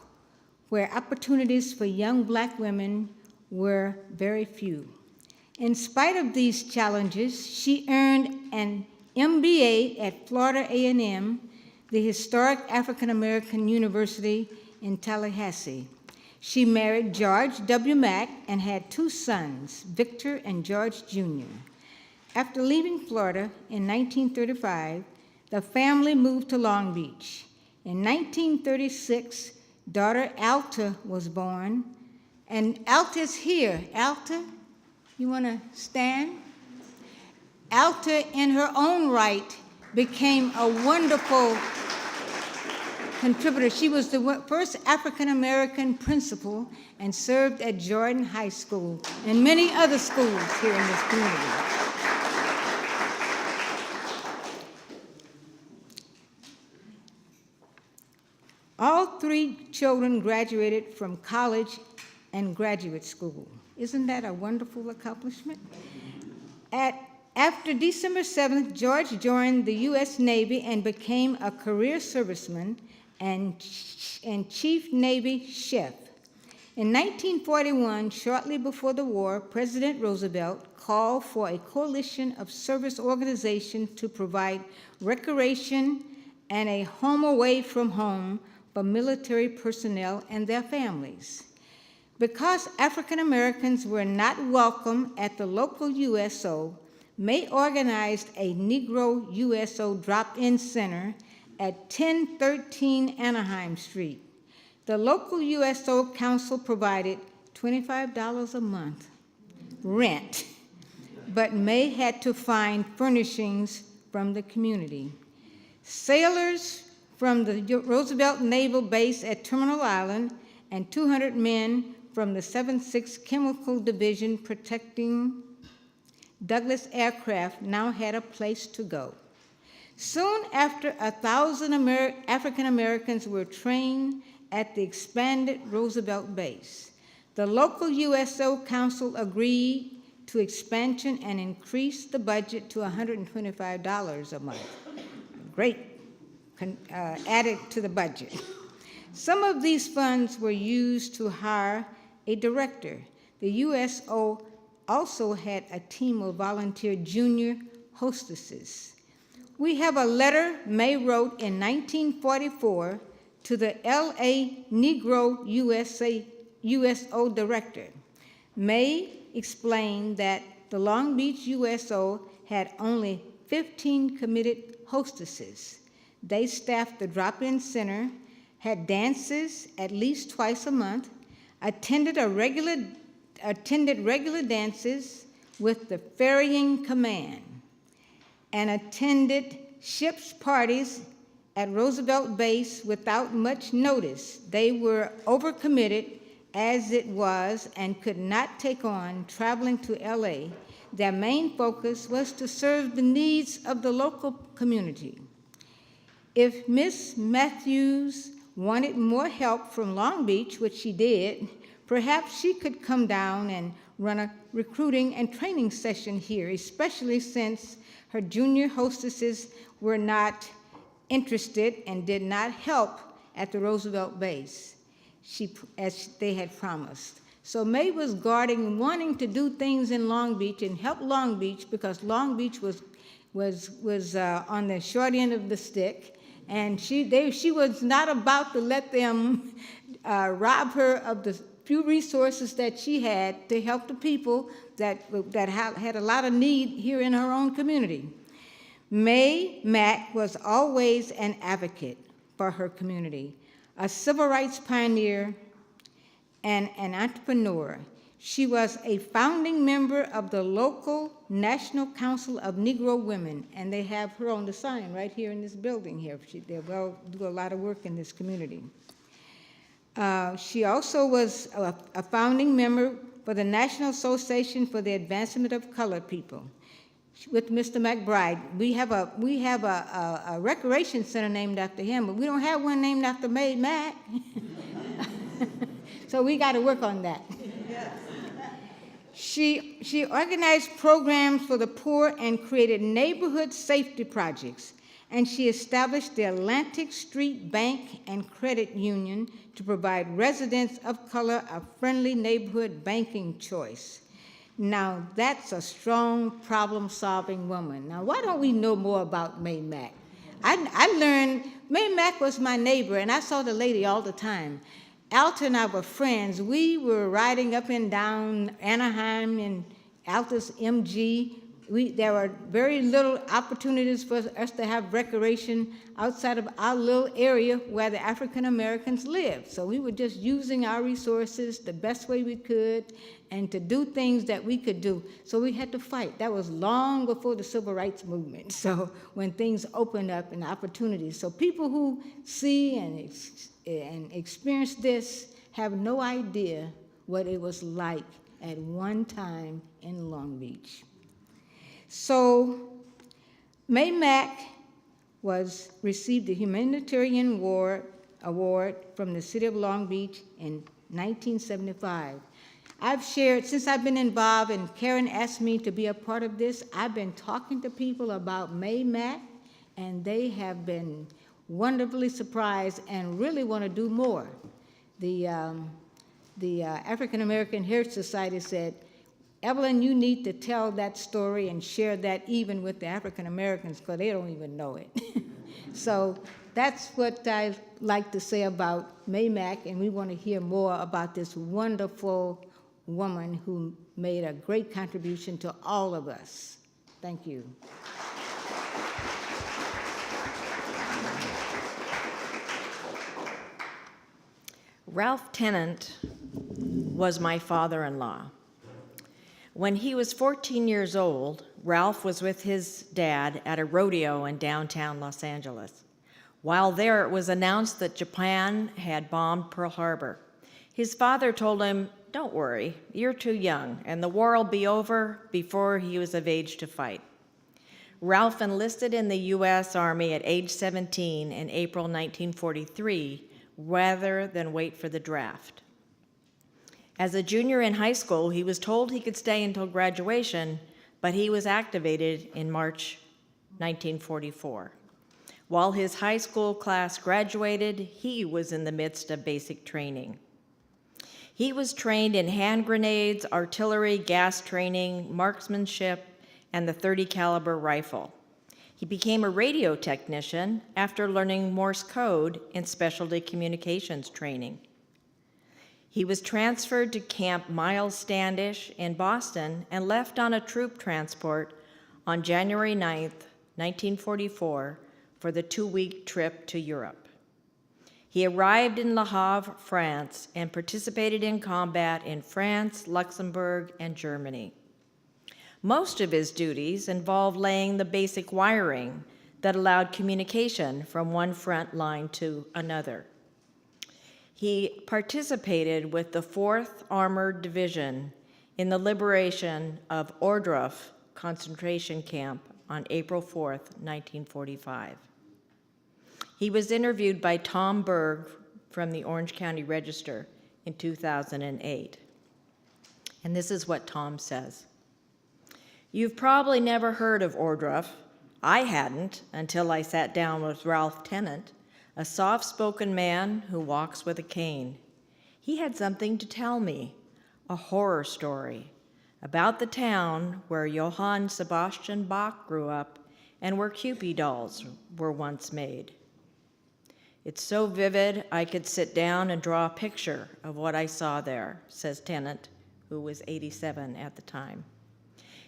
where opportunities for young black women were very few. In spite of these challenges, she earned an MBA at Florida A&M, the historic African American University in Tallahassee. She married George W. Mack and had 2 sons, Victor and George Jr. After leaving Florida in 1935, the family moved to Long Beach. In 1936, daughter Alta was born, and Alta's here. Alta, you want to stand? Alta, in her own right, became a wonderful contributor. She was the first African-American principal and served at Jordan High School and many other schools here in this community. All 3 children graduated from college and graduate school. Isn't that a wonderful accomplishment? After December 7th, George joined the U.S. Navy and became a career serviceman and Chief Navy Chef. In 1941, shortly before the war, President Roosevelt called for a coalition of service organizations to provide recreation and a home away from home for military personnel and their families. Because African Americans were not welcome at the local USO, May organized a Negro USO drop-in center at 1013 Anaheim Street. The local USO council provided $25 a month rent, but May had to find furnishings from the community. Sailors from the Roosevelt Naval Base at Terminal Island and 200 men from the 76th Chemical Division protecting Douglas aircraft now had a place to go. Soon after, 1,000 African Americans were trained at the expanded Roosevelt base. The local USO Council agreed to expansion and increased the budget to $125 a month. Great, added to the budget. Some of these funds were used to hire a director. The USO also had a team of volunteer junior hostesses. We have a letter May wrote in 1944 to the LA Negro USO director. May explained that the Long Beach USO had only 15 committed hostesses. They staffed the drop-in center, had dances at least twice a month, attended regular dances with the ferrying command, and attended ships' parties at Roosevelt Base without much notice. They were overcommitted as it was and could not take on traveling to LA. Their main focus was to serve the needs of the local community. If Miss Matthews wanted more help from Long Beach, which she did, perhaps she could come down and run a recruiting and training session here, especially since her junior hostesses were not interested and did not help at the Roosevelt base, as they had promised. So May was guarding, wanting to do things in Long Beach and help Long Beach because Long Beach was on the short end of the stick, and she was not about to let them rob her of the few resources that she had to help the people that had a lot of need here in her own community. May Mack was always an advocate for her community, a civil rights pioneer and an entrepreneur. She was a founding member of the local National Council of Negro Women, and they have her on the sign right here in this building here. They will do a lot of work in this community. She also was a founding member for the National Association for the Advancement of Colored People. With Mr. McBride, we have a recreation center named after him, but we don't have one named after Mei Mac. So we got to work on that. She organized programs for the poor and created neighborhood safety projects. And she established the Atlantic Street Bank and Credit Union to provide residents of color a friendly neighborhood banking choice. Now, that's a strong problem-solving woman. Now, why don't we know more about Mei Mac? I learned, Mei Mac was my neighbor, and I saw the lady all the time. Alta and I were friends. We were riding up and down Anaheim in Alta's MG. There were very little opportunities for us to have recreation outside of our little area where the African Americans lived. So we were just using our resources the best way we could and to do things that we could do. So we had to fight. That was long before the Civil Rights Movement. So when things opened up and opportunities. So people who see and experience this have no idea what it was like at one time in Long Beach. So Mei Mac received the Humanitarian Award from the City of Long Beach in 1975. I've shared, since I've been involved and Karen asked me to be a part of this, I've been talking to people about Mei Mac, and they have been wonderfully surprised and really want to do more. The African American Heritage Society said, Evelyn, you need to tell that story and share that even with the African Americans because they don't even know it. So that's what I like to say about Mei Mac, and we want to hear more about this wonderful woman who made a great contribution to all of us. Thank you. Ralph Tennant was my father-in-law. When he was 14 years old, Ralph was with his dad at a rodeo in downtown Los Angeles. While there, it was announced that Japan had bombed Pearl Harbor. His father told him, "Don't worry, you're too young, and the war will be over before he was of age to fight." Ralph enlisted in the U.S. Army at age 17 in April 1943, rather than wait for the draft. As a junior in high school, he was told he could stay until graduation, but he was activated in March 1944. While his high school class graduated, he was in the midst of basic training. He was trained in hand grenades, artillery, gas training, marksmanship, and the .30 caliber rifle. He became a radio technician after learning Morse code in specialty communications training. He was transferred to Camp Miles Standish in Boston and left on a troop transport on January 9th, 1944, for the 2-week trip to Europe. He arrived in Le Havre, France, and participated in combat in France, Luxembourg, and Germany. Most of his duties involved laying the basic wiring that allowed communication from one front line to another. He participated with the 4th Armored Division in the liberation of Ohrdruf concentration camp on April 4th, 1945. He was interviewed by Tom Berg from the Orange County Register in 2008. And this is what Tom says. "You've probably never heard of Ohrdruf. I hadn't until I sat down with Ralph Tennant, a soft-spoken man who walks with a cane. He had something to tell me, a horror story, about the town where Johann Sebastian Bach grew up and where Cupid dolls were once made. It's so vivid, I could sit down and draw a picture of what I saw there," says Tennant, who was 87 at the time.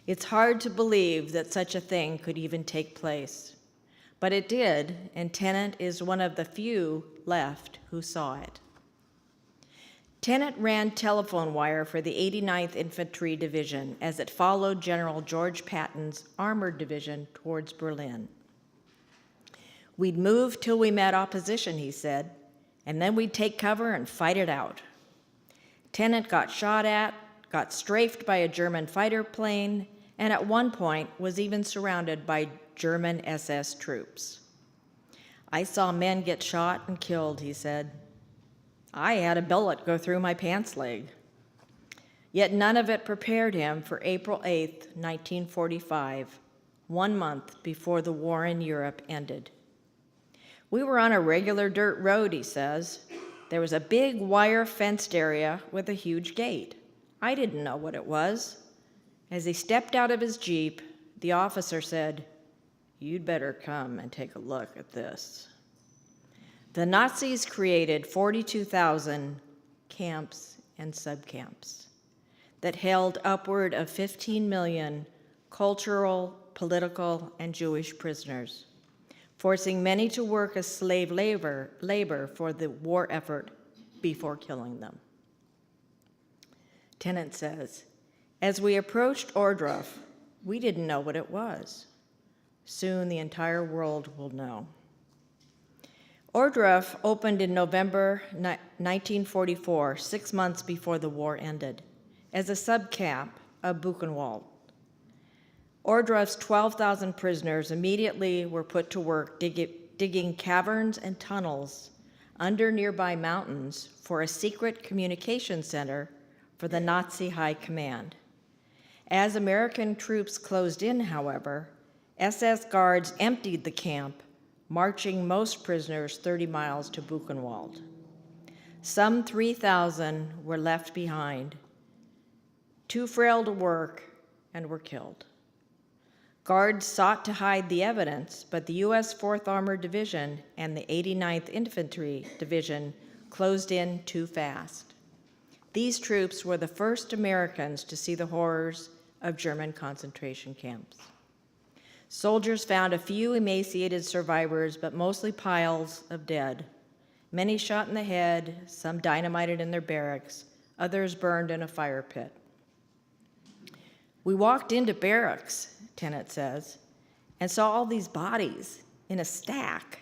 "It's hard to believe that such a thing could even take place. But it did, and Tennant is one of the few left who saw it." Tennant ran telephone wire for the 89th Infantry Division as it followed General George Patton's Armored Division towards Berlin. "We'd move till we met opposition," he said, and then we'd take cover and fight it out. Tennant got shot at, got strafed by a German fighter plane, and at one point was even surrounded by German SS troops. I saw men get shot and killed, he said. I had a bullet go through my pants leg. Yet none of it prepared him for April 8th, 1945, 1 month before the war in Europe ended. We were on a regular dirt road, he says. There was a big wire fenced area with a huge gate. I didn't know what it was. As he stepped out of his Jeep, the officer said, "You'd better come and take a look at this." The Nazis created 42,000 camps and subcamps that held upward of 15 million cultural, political, and Jewish prisoners, forcing many to work as slave labor for the war effort before killing them. Tennant says, as we approached Ohrdruf, we didn't know what it was. Soon the entire world will know. Ohrdruf opened in November 1944, 6 months before the war ended, as a subcamp of Buchenwald. Ohrdruf's 12,000 prisoners immediately were put to work digging caverns and tunnels under nearby mountains for a secret communication center for the Nazi High Command. As American troops closed in, however, SS guards emptied the camp, marching most prisoners 30 miles to Buchenwald. Some 3,000 were left behind, too frail to work, and were killed. Guards sought to hide the evidence, but the U.S. 4th Armored Division and the 89th Infantry Division closed in too fast. These troops were the first Americans to see the horrors of German concentration camps. Soldiers found a few emaciated survivors, but mostly piles of dead. Many shot in the head, some dynamited in their barracks, others burned in a fire pit. We walked into barracks, Tennant says, and saw all these bodies in a stack.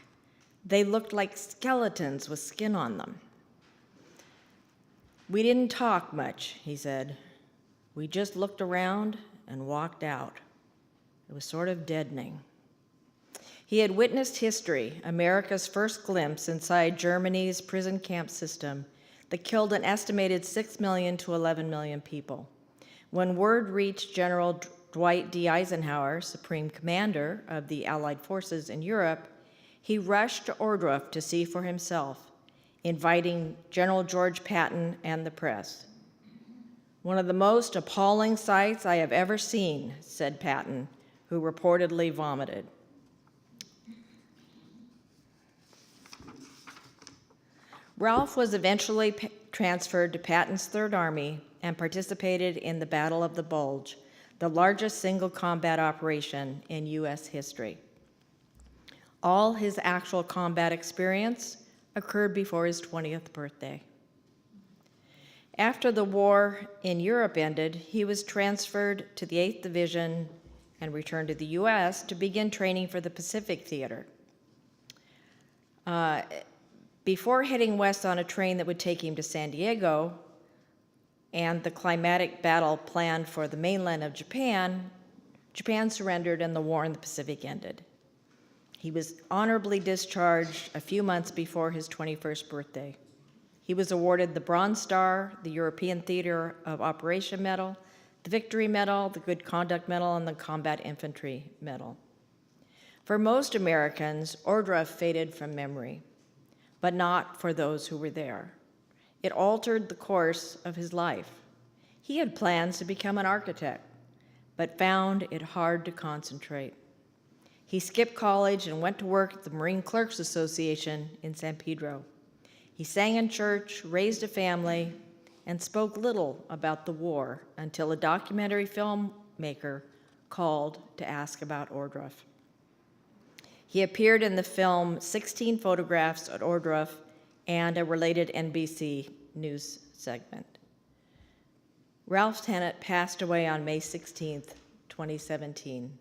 They looked like skeletons with skin on them. We didn't talk much, he said. We just looked around and walked out. It was sort of deadening. He had witnessed history, America's first glimpse inside Germany's prison camp system that killed an estimated 6 million to 11 million people. When word reached General Dwight D. Eisenhower, Supreme Commander of the Allied forces in Europe, he rushed to Ohrdruf to see for himself, inviting General George Patton and the press. "One of the most appalling sights I have ever seen," said Patton, who reportedly vomited. Ralph was eventually transferred to Patton's Third Army and participated in the Battle of the Bulge, the largest single combat operation in U.S. history. All his actual combat experience occurred before his 20th birthday. After the war in Europe ended, he was transferred to the 8th Division and returned to the U.S. to begin training for the Pacific Theater. Before heading west on a train that would take him to San Diego and the climatic battle planned for the mainland of Japan, Japan surrendered and the war in the Pacific ended. He was honorably discharged a few months before his 21st birthday. He was awarded the Bronze Star, the European Theater of Operation Medal, the Victory Medal, the Good Conduct Medal, and the Combat Infantry Medal. For most Americans, Ohrdruf faded from memory, but not for those who were there. It altered the course of his life. He had plans to become an architect, but found it hard to concentrate. He skipped college and went to work at the Marine Clerks Association in San Pedro. He sang in church, raised a family, and spoke little about the war until a documentary filmmaker called to ask about Ohrdruf. He appeared in the film 16 Photographs at Ohrdruf and a related NBC News segment. Ralph Tennant passed away on May 16th, 2017.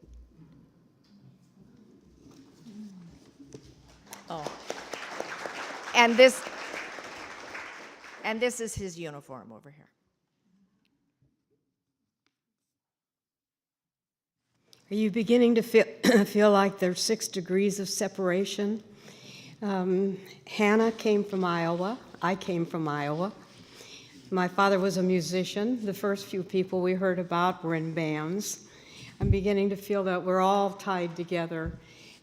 Oh. And And this is his uniform over here. Are you beginning to feel like there's 6 degrees of separation? Hana came from Iowa. I came from Iowa. My father was a musician. The first few people we heard about were in bands. I'm beginning to feel that we're all tied together.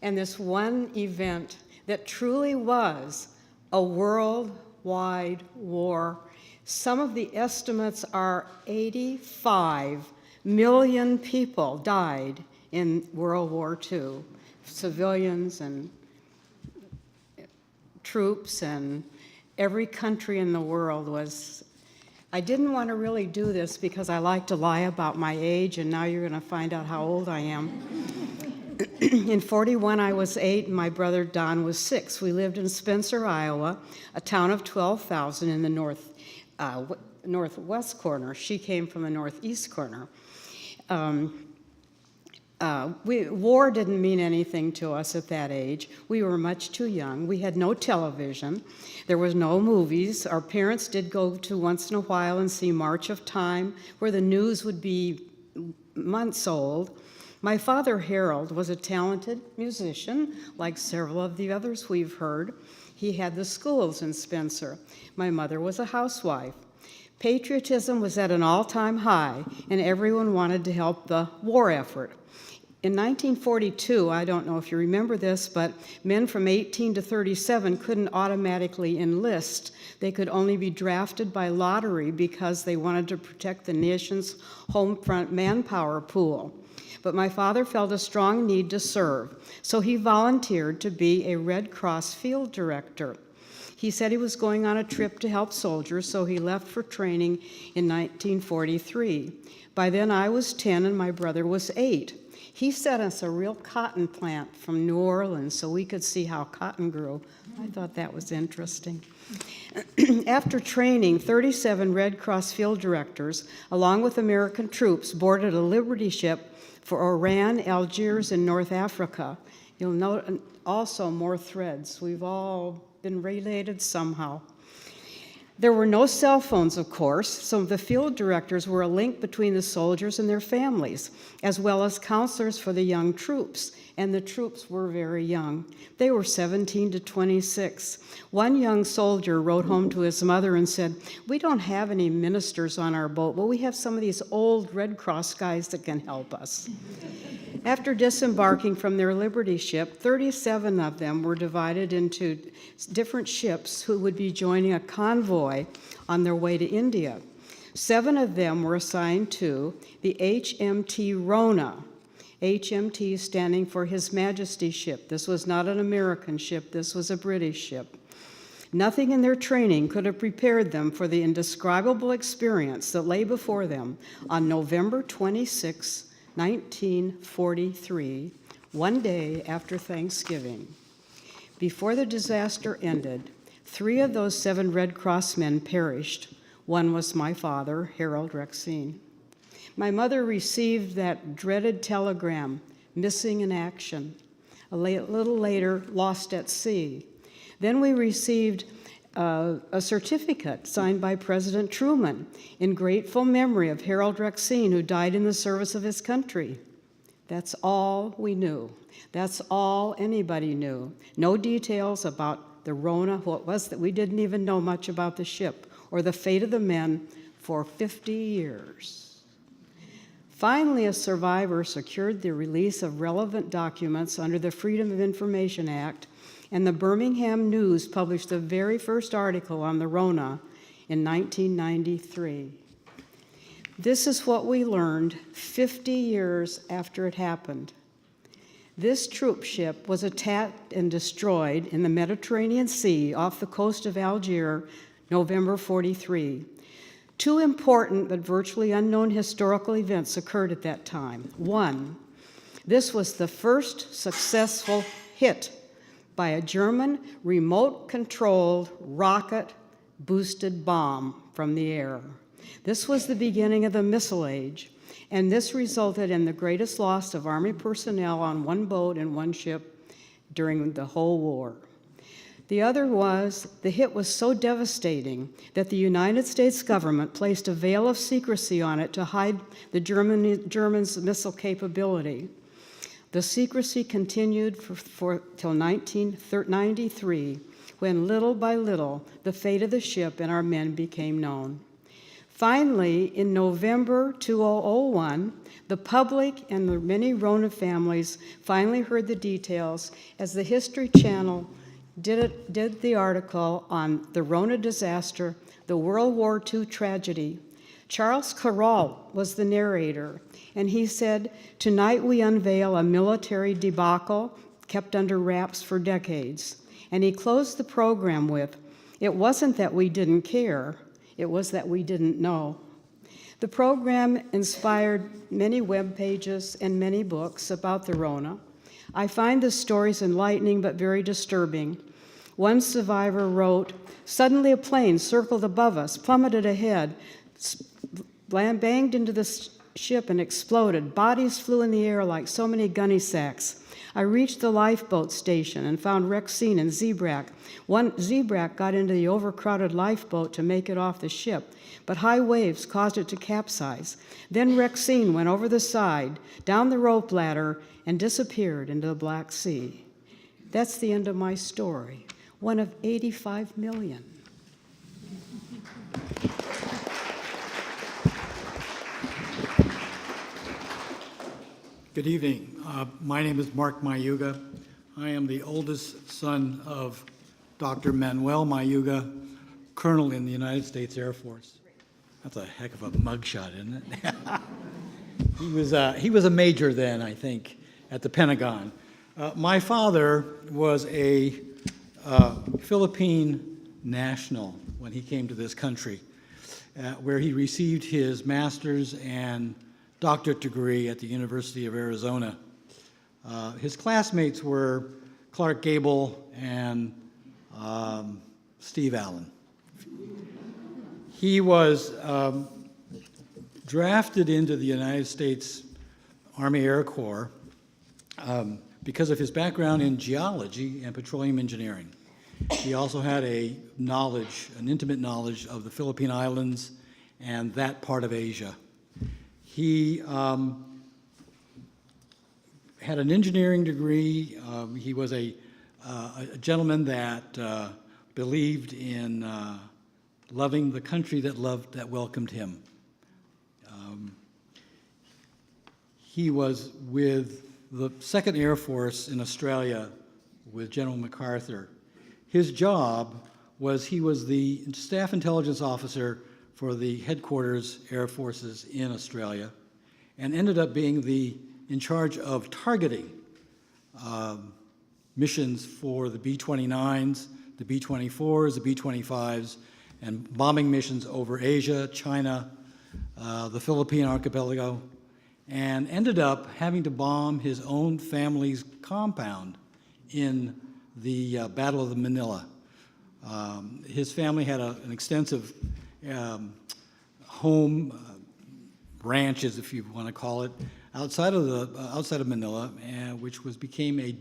And this one event that truly was a worldwide war. Some of the estimates are 85 million people died in World War II, civilians and troops, and every country in the world was. I didn't want to really do this because I like to lie about my age, and now you're going to find out how old I am. In 41, I was 8, and my brother Don was 6. We lived in Spencer, Iowa, a town of 12,000 in the northwest corner. She came from the northeast corner. War didn't mean anything to us at that age. We were much too young. We had no television. There was no movies. Our parents did go to once in a while and see March of Time, where the news would be months old. My father, Harold, was a talented musician, like several of the others we've heard. He had the schools in Spencer. My mother was a housewife. Patriotism was at an all-time high, and everyone wanted to help the war effort. In 1942, I don't know if you remember this, but men from 18 to 37 couldn't automatically enlist. They could only be drafted by lottery because they wanted to protect the nation's home front manpower pool. But my father felt a strong need to serve, so he volunteered to be a Red Cross field director. He said he was going on a trip to help soldiers, so he left for training in 1943. By then I was 10 and my brother was 8. He sent us a real cotton plant from New Orleans so we could see how cotton grew. I thought that was interesting. After training, 37 Red Cross field directors, along with American troops, boarded a Liberty ship for Oran, Algiers, and North Africa. You'll note also more threads. We've all been related somehow. There were no cell phones, of course, so the field directors were a link between the soldiers and their families, as well as counselors for the young troops, and the troops were very young. They were 17 to 26. One young soldier wrote home to his mother and said, "We don't have any ministers on our boat, but we have some of these old Red Cross guys that can help us." After disembarking from their Liberty ship, 37 of them were divided into different ships who would be joining a convoy on their way to India. 7 of them were assigned to the HMT Rona, HMT standing for His Majesty's ship. This was not an American ship, this was a British ship. Nothing in their training could have prepared them for the indescribable experience that lay before them on November 26, 1943, one day after Thanksgiving. Before the disaster ended, 3 of those 7 Red Cross men perished. One was my father, Harold Rexine. My mother received that dreaded telegram, missing in action. A little later, lost at sea. Then we received a certificate signed by President Truman in grateful memory of Harold Rexine, who died in the service of his country. That's all we knew. That's all anybody knew. No details about the Rona, what it was that we didn't even know much about the ship or the fate of the men for 50 years. Finally, a survivor secured the release of relevant documents under the Freedom of Information Act, and the Birmingham News published the very first article on the Rona in 1993. This is what we learned 50 years after it happened. This troop ship was attacked and destroyed in the Mediterranean Sea off the coast of Algiers, November 43. 2 important but virtually unknown historical events occurred at that time. 1, this was the first successful hit by a German remote-controlled rocket-boosted bomb from the air. This was the beginning of the missile age, and this resulted in the greatest loss of Army personnel on one boat and one ship during the whole war. The other was the hit was so devastating that the United States government placed a veil of secrecy on it to hide the Germans' missile capability. The secrecy continued till 1993, when little by little the fate of the ship and our men became known. Finally, in November 2001, the public and the many Rona families finally heard the details as the History Channel did the article on the Rona disaster, the World War II tragedy. Charles Carroll was the narrator, and he said, "Tonight we unveil a military debacle kept under wraps for decades." And he closed the program with, "It wasn't that we didn't care, it was that we didn't know." The program inspired many web pages and many books about the Rona. I find the stories enlightening but very disturbing. One survivor wrote, "Suddenly a plane circled above us, plummeted ahead, banged into the ship and exploded. Bodies flew in the air like so many gunny sacks. I reached the lifeboat station and found Rexine and Zebrack. One Zebrack got into the overcrowded lifeboat to make it off the ship, but high waves caused it to capsize. Then Rexine went over the side, down the rope ladder, and disappeared into the Black Sea." That's the end of my story, one of 85 million. Good evening. My name is Mark Mayuga. I am the oldest son of Dr. Manuel Mayuga, Colonel in the United States Air Force. That's a heck of a mugshot, isn't it? He was a major then, I think, at the Pentagon. My father was a Philippine national when he came to this country, where he received his master's and doctorate degree at the University of Arizona. His classmates were Clark Gable and Steve Allen. He was drafted into the United States Army Air Corps because of his background in geology and petroleum engineering. He also had an intimate knowledge of the Philippine Islands and that part of Asia. He had an engineering degree. He was a gentleman that believed in loving the country that welcomed him. He was with the 2nd Air Force in Australia with General MacArthur. His job was he was the staff intelligence officer for the headquarters Air Forces in Australia, and ended up being in charge of targeting missions for the B-29s, the B-24s, the B-25s, and bombing missions over Asia, China, the Philippine archipelago, and ended up having to bomb his own family's compound in the Battle of Manila. His family had an extensive home, ranches, if you want to call it, outside of Manila, which became a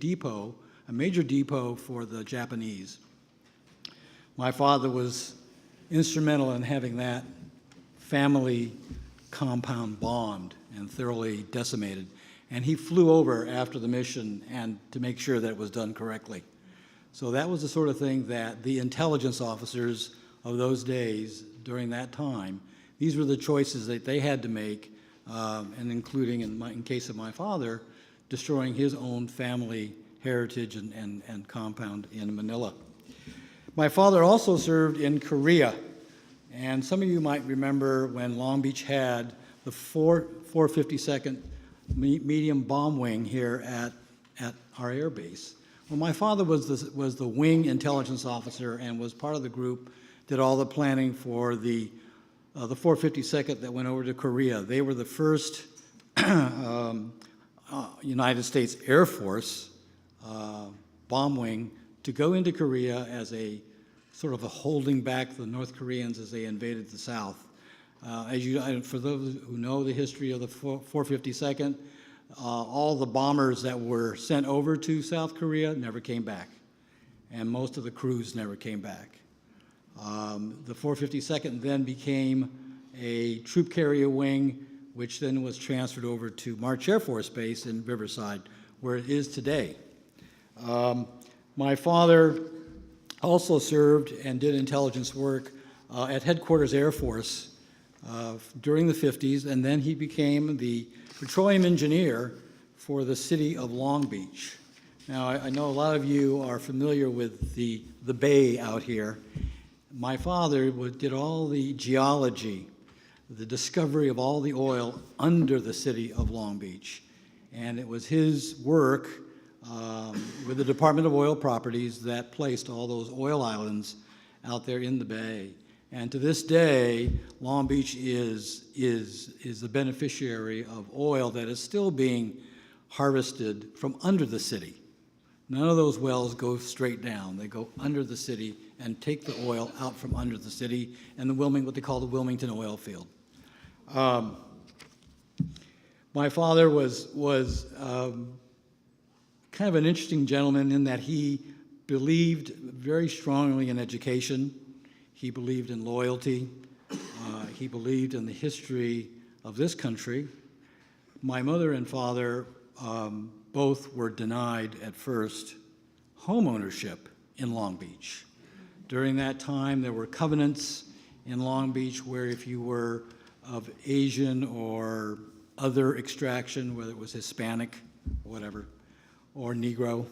major depot for the Japanese. My father was instrumental in having that family compound bombed and thoroughly decimated, and he flew over after the mission and to make sure that it was done correctly. So that was the sort of thing that the intelligence officers of those days, during that time, these were the choices that they had to make, and including, in case of my father, destroying his own family heritage and compound in Manila. My father also served in Korea, and some of you might remember when Long Beach had the 452nd Medium Bomb Wing here at our air base. Well, my father was the wing intelligence officer and was part of the group, did all the planning for the 452nd that went over to Korea. They were the first United States Air Force bomb wing to go into Korea as a sort of a holding back the North Koreans as they invaded the South. For those who know the history of the 452nd, all the bombers that were sent over to South Korea never came back. and most of the crews never came back. The 452nd then became a troop carrier wing, which then was transferred over to March Air Force Base in Riverside, where it is today. My father also served and did intelligence work at Headquarters Air Force during the 50s, and then he became the petroleum engineer for the city of Long Beach. Now, I know a lot of you are familiar with the bay out here. My father did all the geology, the discovery of all the oil under the city of Long Beach. And it was his work with the Department of Oil Properties that placed all those oil islands out there in the bay. And to this day, Long Beach is the beneficiary of oil that is still being harvested from under the city. None of those wells go straight down. They go under the city and take the oil out from under the city and what they call the Wilmington oil field. My father was kind of an interesting gentleman in that he believed very strongly in education. He believed in loyalty. He believed in the history of this country. My mother and father both were denied at first home ownership in Long Beach. During that time, there were covenants in Long Beach where if you were of Asian or other extraction, whether it was Hispanic, or whatever, or Negro,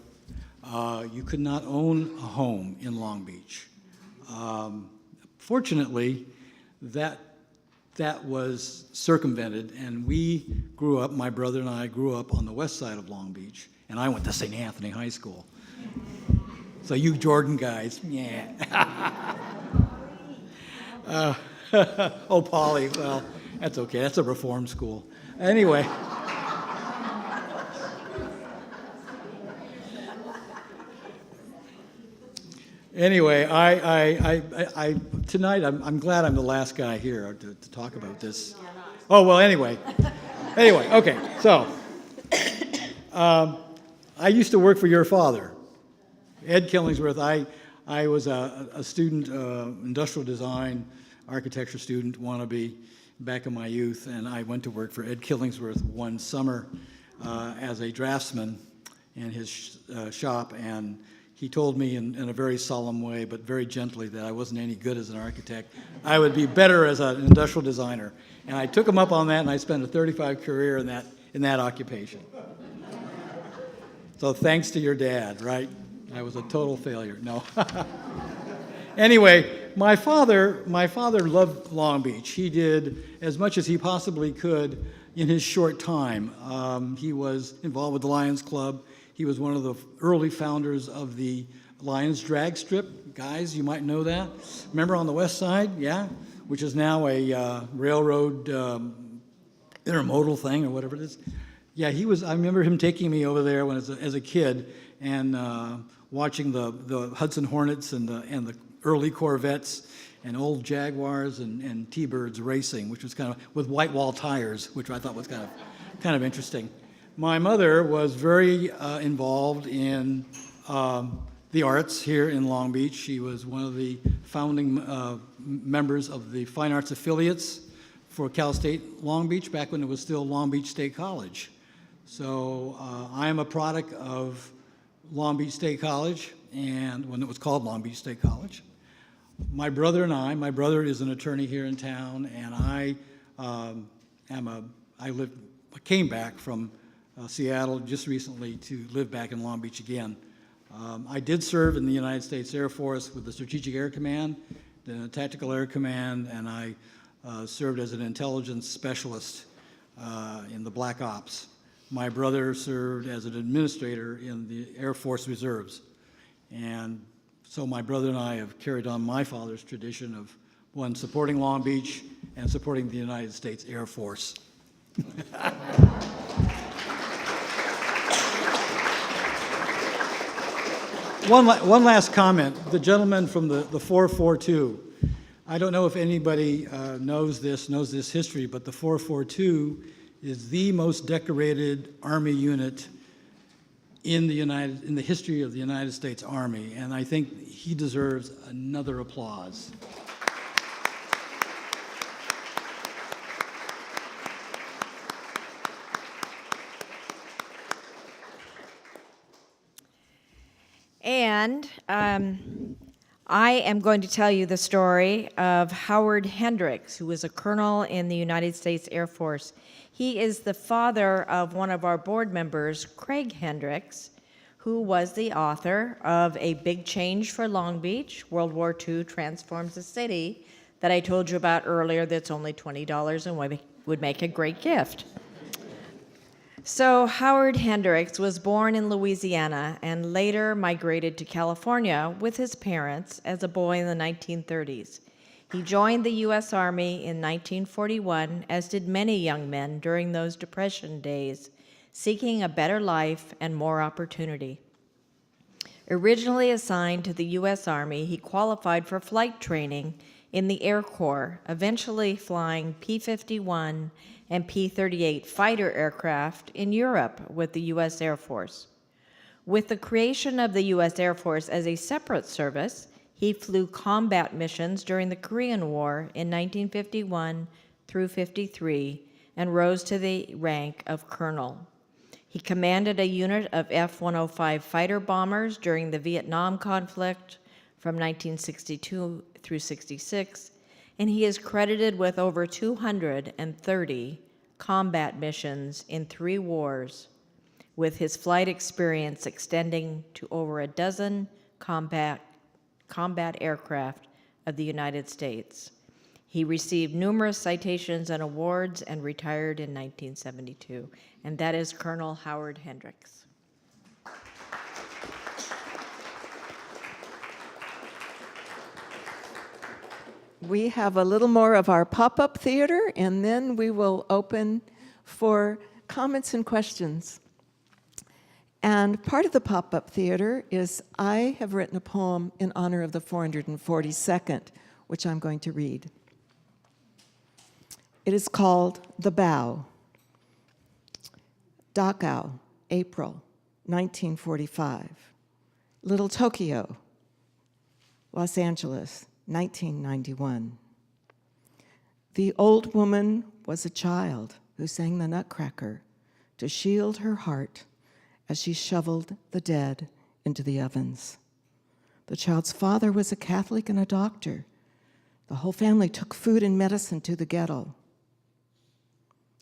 you could not own a home in Long Beach. Fortunately, that was circumvented, and we grew up, my brother and I grew up on the west side of Long Beach, and I went to St. Anthony High School. So you Jordan guys, yeah. Oh, Polly, well, that's okay. That's a reform school. Anyway. Anyway, tonight I'm glad I'm the last guy here to talk about this. Oh, well, anyway, okay, so I used to work for your father, Ed Killingsworth. I was a student, industrial design, architecture student, wannabe, back in my youth, and I went to work for Ed Killingsworth one summer as a draftsman in his shop, and he told me in a very solemn way, but very gently, that I wasn't any good as an architect. I would be better as an industrial designer. And I took him up on that, and I spent a 35 career in that occupation. So thanks to your dad, right? I was a total failure. No. Anyway, my father loved Long Beach. He did as much as he possibly could in his short time. He was involved with the Lions Club. He was one of the early founders of the Lions drag strip. Guys, you might know that. Remember on the west side? Yeah? Which is now a railroad intermodal thing or whatever it is. Yeah, I remember him taking me over there as a kid and watching the Hudson Hornets and the early Corvettes and old Jaguars and T-Birds racing, which was kind of with white wall tires, which I thought was kind of interesting. My mother was very involved in the arts here in Long Beach. She was one of the founding members of the Fine Arts Affiliates for Cal State Long Beach back when it was still Long Beach State College. So I am a product of Long Beach State College, and when it was called Long Beach State College. My brother and my brother is an attorney here in town, and I came back from Seattle just recently to live back in Long Beach again. I did serve in the United States Air Force with the Strategic Air Command, the Tactical Air Command, and I served as an intelligence specialist in the Black Ops. My brother served as an administrator in the Air Force Reserves. And so my brother and I have carried on my father's tradition of, one, supporting Long Beach and supporting the United States Air Force. One last comment. The gentleman from the 442, I don't know if anybody knows this history, but the 442 is the most decorated Army unit in the history of the United States Army, and I think he deserves another applause. And I am going to tell you the story of Howard Hendricks, who was a colonel in the United States Air Force. He is the father of one of our board members, Craig Hendricks, who was the author of A Big Change for Long Beach, World War II Transforms the City, that I told you about earlier, that's only $20 and would make a great gift. So Howard Hendricks was born in Louisiana and later migrated to California with his parents as a boy in the 1930s. He joined the U.S. Army in 1941, as did many young men during those Depression days, seeking a better life and more opportunity. Originally assigned to the U.S. Army, he qualified for flight training in the Air Corps, eventually flying P-51 and P-38 fighter aircraft in Europe with the U.S. Air Force. With the creation of the U.S. Air Force as a separate service, he flew combat missions during the Korean War in 1951 through 53 and rose to the rank of colonel. He commanded a unit of F-105 fighter bombers during the Vietnam conflict from 1962 through 66, and he is credited with over 230 combat missions in 3 wars, with his flight experience extending to over a dozen combat aircraft of the United States. He received numerous citations and awards and retired in 1972, and that is Colonel Howard Hendricks. We have a little more of our pop-up theater, and then we will open for comments and questions. And part of the pop-up theater is I have written a poem in honor of the 442nd, which I'm going to read. It is called The Bow. Dachau, April 1945. Little Tokyo, Los Angeles, 1991. The old woman was a child who sang the Nutcracker to shield her heart as she shoveled the dead into the ovens. The child's father was a Catholic and a doctor. The whole family took food and medicine to the ghetto.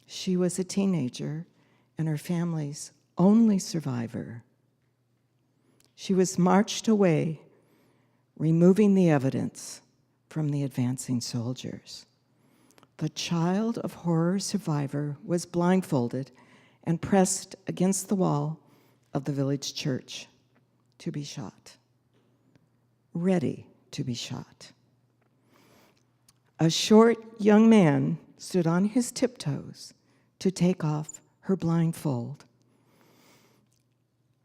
She was a teenager and her family's only survivor. She was marched away, removing the evidence from the advancing soldiers. The child of horror survivor was blindfolded and pressed against the wall of the village church to be shot, ready to be shot. A short young man stood on his tiptoes to take off her blindfold.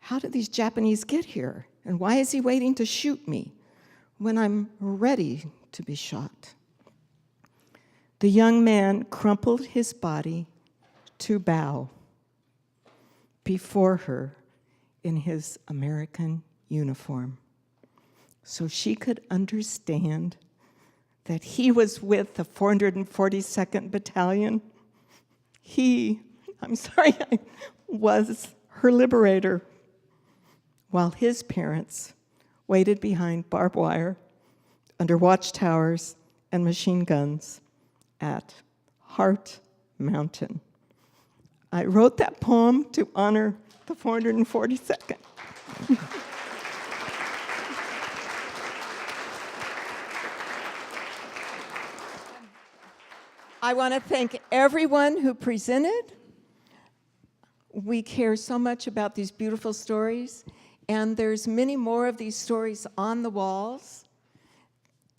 How did these Japanese get here? And why is he waiting to shoot me when I'm ready to be shot? The young man crumpled his body to bow before her in his American uniform, so she could understand that he was with the 442nd Battalion. Was her liberator, while his parents waited behind barbed wire, under watchtowers and machine guns at Heart Mountain. I wrote that poem to honor the 442nd. I want to thank everyone who presented. We care so much about these beautiful stories, and there's many more of these stories on the walls.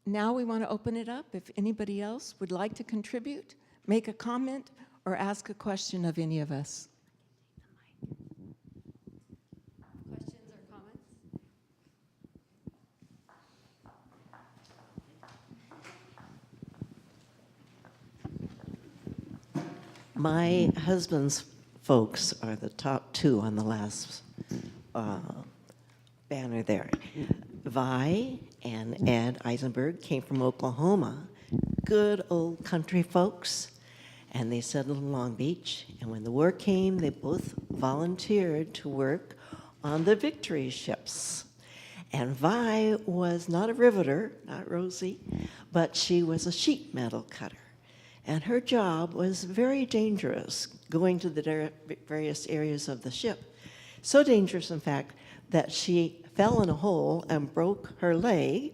Now we want to open it up. If anybody else would like to contribute, make a comment, or ask a question of any of us. Questions or comments? My husband's folks are the top 2 on the last banner there. Vi and Ed Eisenberg came from Oklahoma, good old country folks, and they settled in Long Beach. And when the war came, they both volunteered to work on the Victory ships. And Vi was not a riveter, not Rosie, but she was a sheet metal cutter. And her job was very dangerous, going to the various areas of the ship. So dangerous, in fact, that she fell in a hole and broke her leg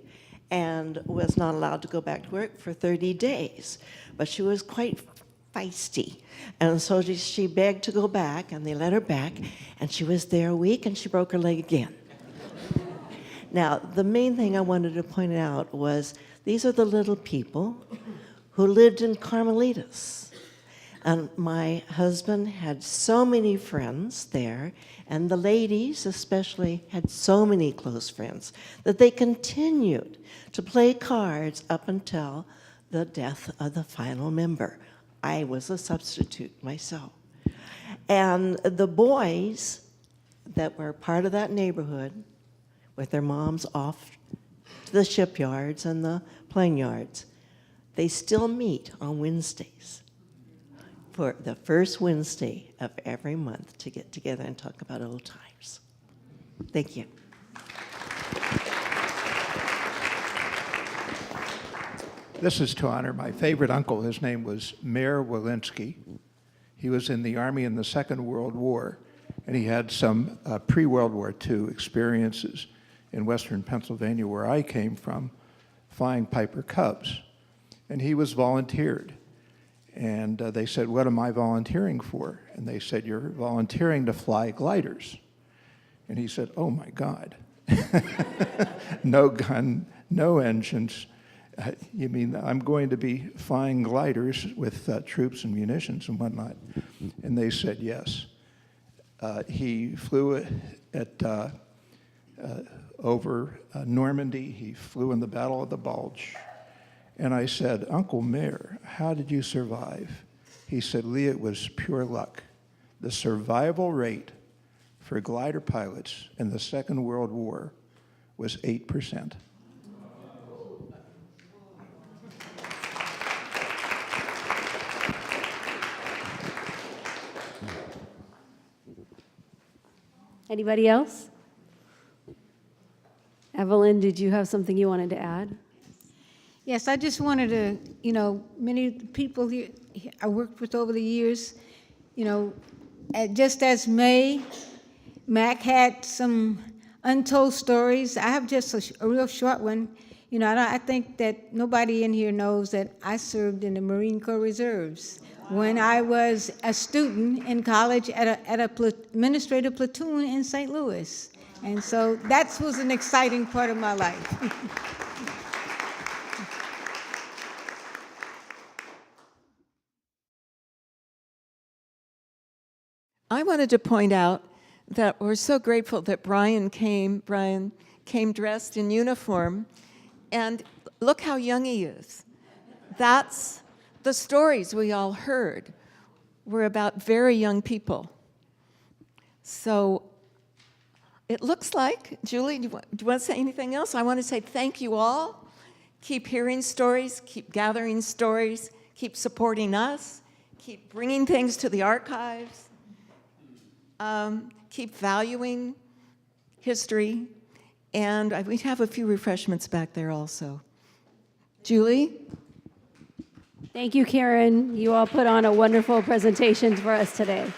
and was not allowed to go back to work for 30 days. But she was quite feisty. And so she begged to go back, and they let her back, and she was there a week, and she broke her leg again. Now, the main thing I wanted to point out was these are the little people who lived in Carmelitas. And my husband had so many friends there, and the ladies especially had so many close friends that they continued to play cards up until the death of the final member. I was a substitute myself. And the boys that were part of that neighborhood, with their moms off to the shipyards and the plane yards, they still meet on Wednesdays for the first Wednesday of every month to get together and talk about old times. Thank you. This is to honor my favorite uncle. His name was Mayor Walensky. He was in the Army in the Second World War, and he had some pre-World War II experiences in western Pennsylvania, where I came from, flying Piper Cubs. And he was volunteered. And they said, "What am I volunteering for?" And they said, "You're volunteering to fly gliders." And he said, "Oh my God. No gun, no engines. You mean I'm going to be flying gliders with troops and munitions and whatnot?" And they said yes. He flew over Normandy. He flew in the Battle of the Bulge. And I said, "Uncle Mayor, how did you survive?" He said, "Lee, it was pure luck. The survival rate for glider pilots in the Second World War was 8%. Anybody else? Evelyn, did you have something you wanted to add? Yes, I just wanted to, many people here I worked with over the years, just as Mei had some untold stories, I have just a real short one. I think that nobody in here knows that I served in the Marine Corps Reserves when I was a student in college at a administrative platoon in St. Louis. And so that was an exciting part of my life. I wanted to point out that we're so grateful that Brian came dressed in uniform, and look how young he is. That's the stories we all heard were about very young people. So it looks like, Julie, do you want to say anything else? I want to say thank you all. Keep hearing stories, keep gathering stories, keep supporting us, keep bringing things to the archives. Keep valuing history, and we have a few refreshments back there also. Julie? Thank you, Karen. You all put on a wonderful presentation for us today.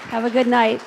Have a good night.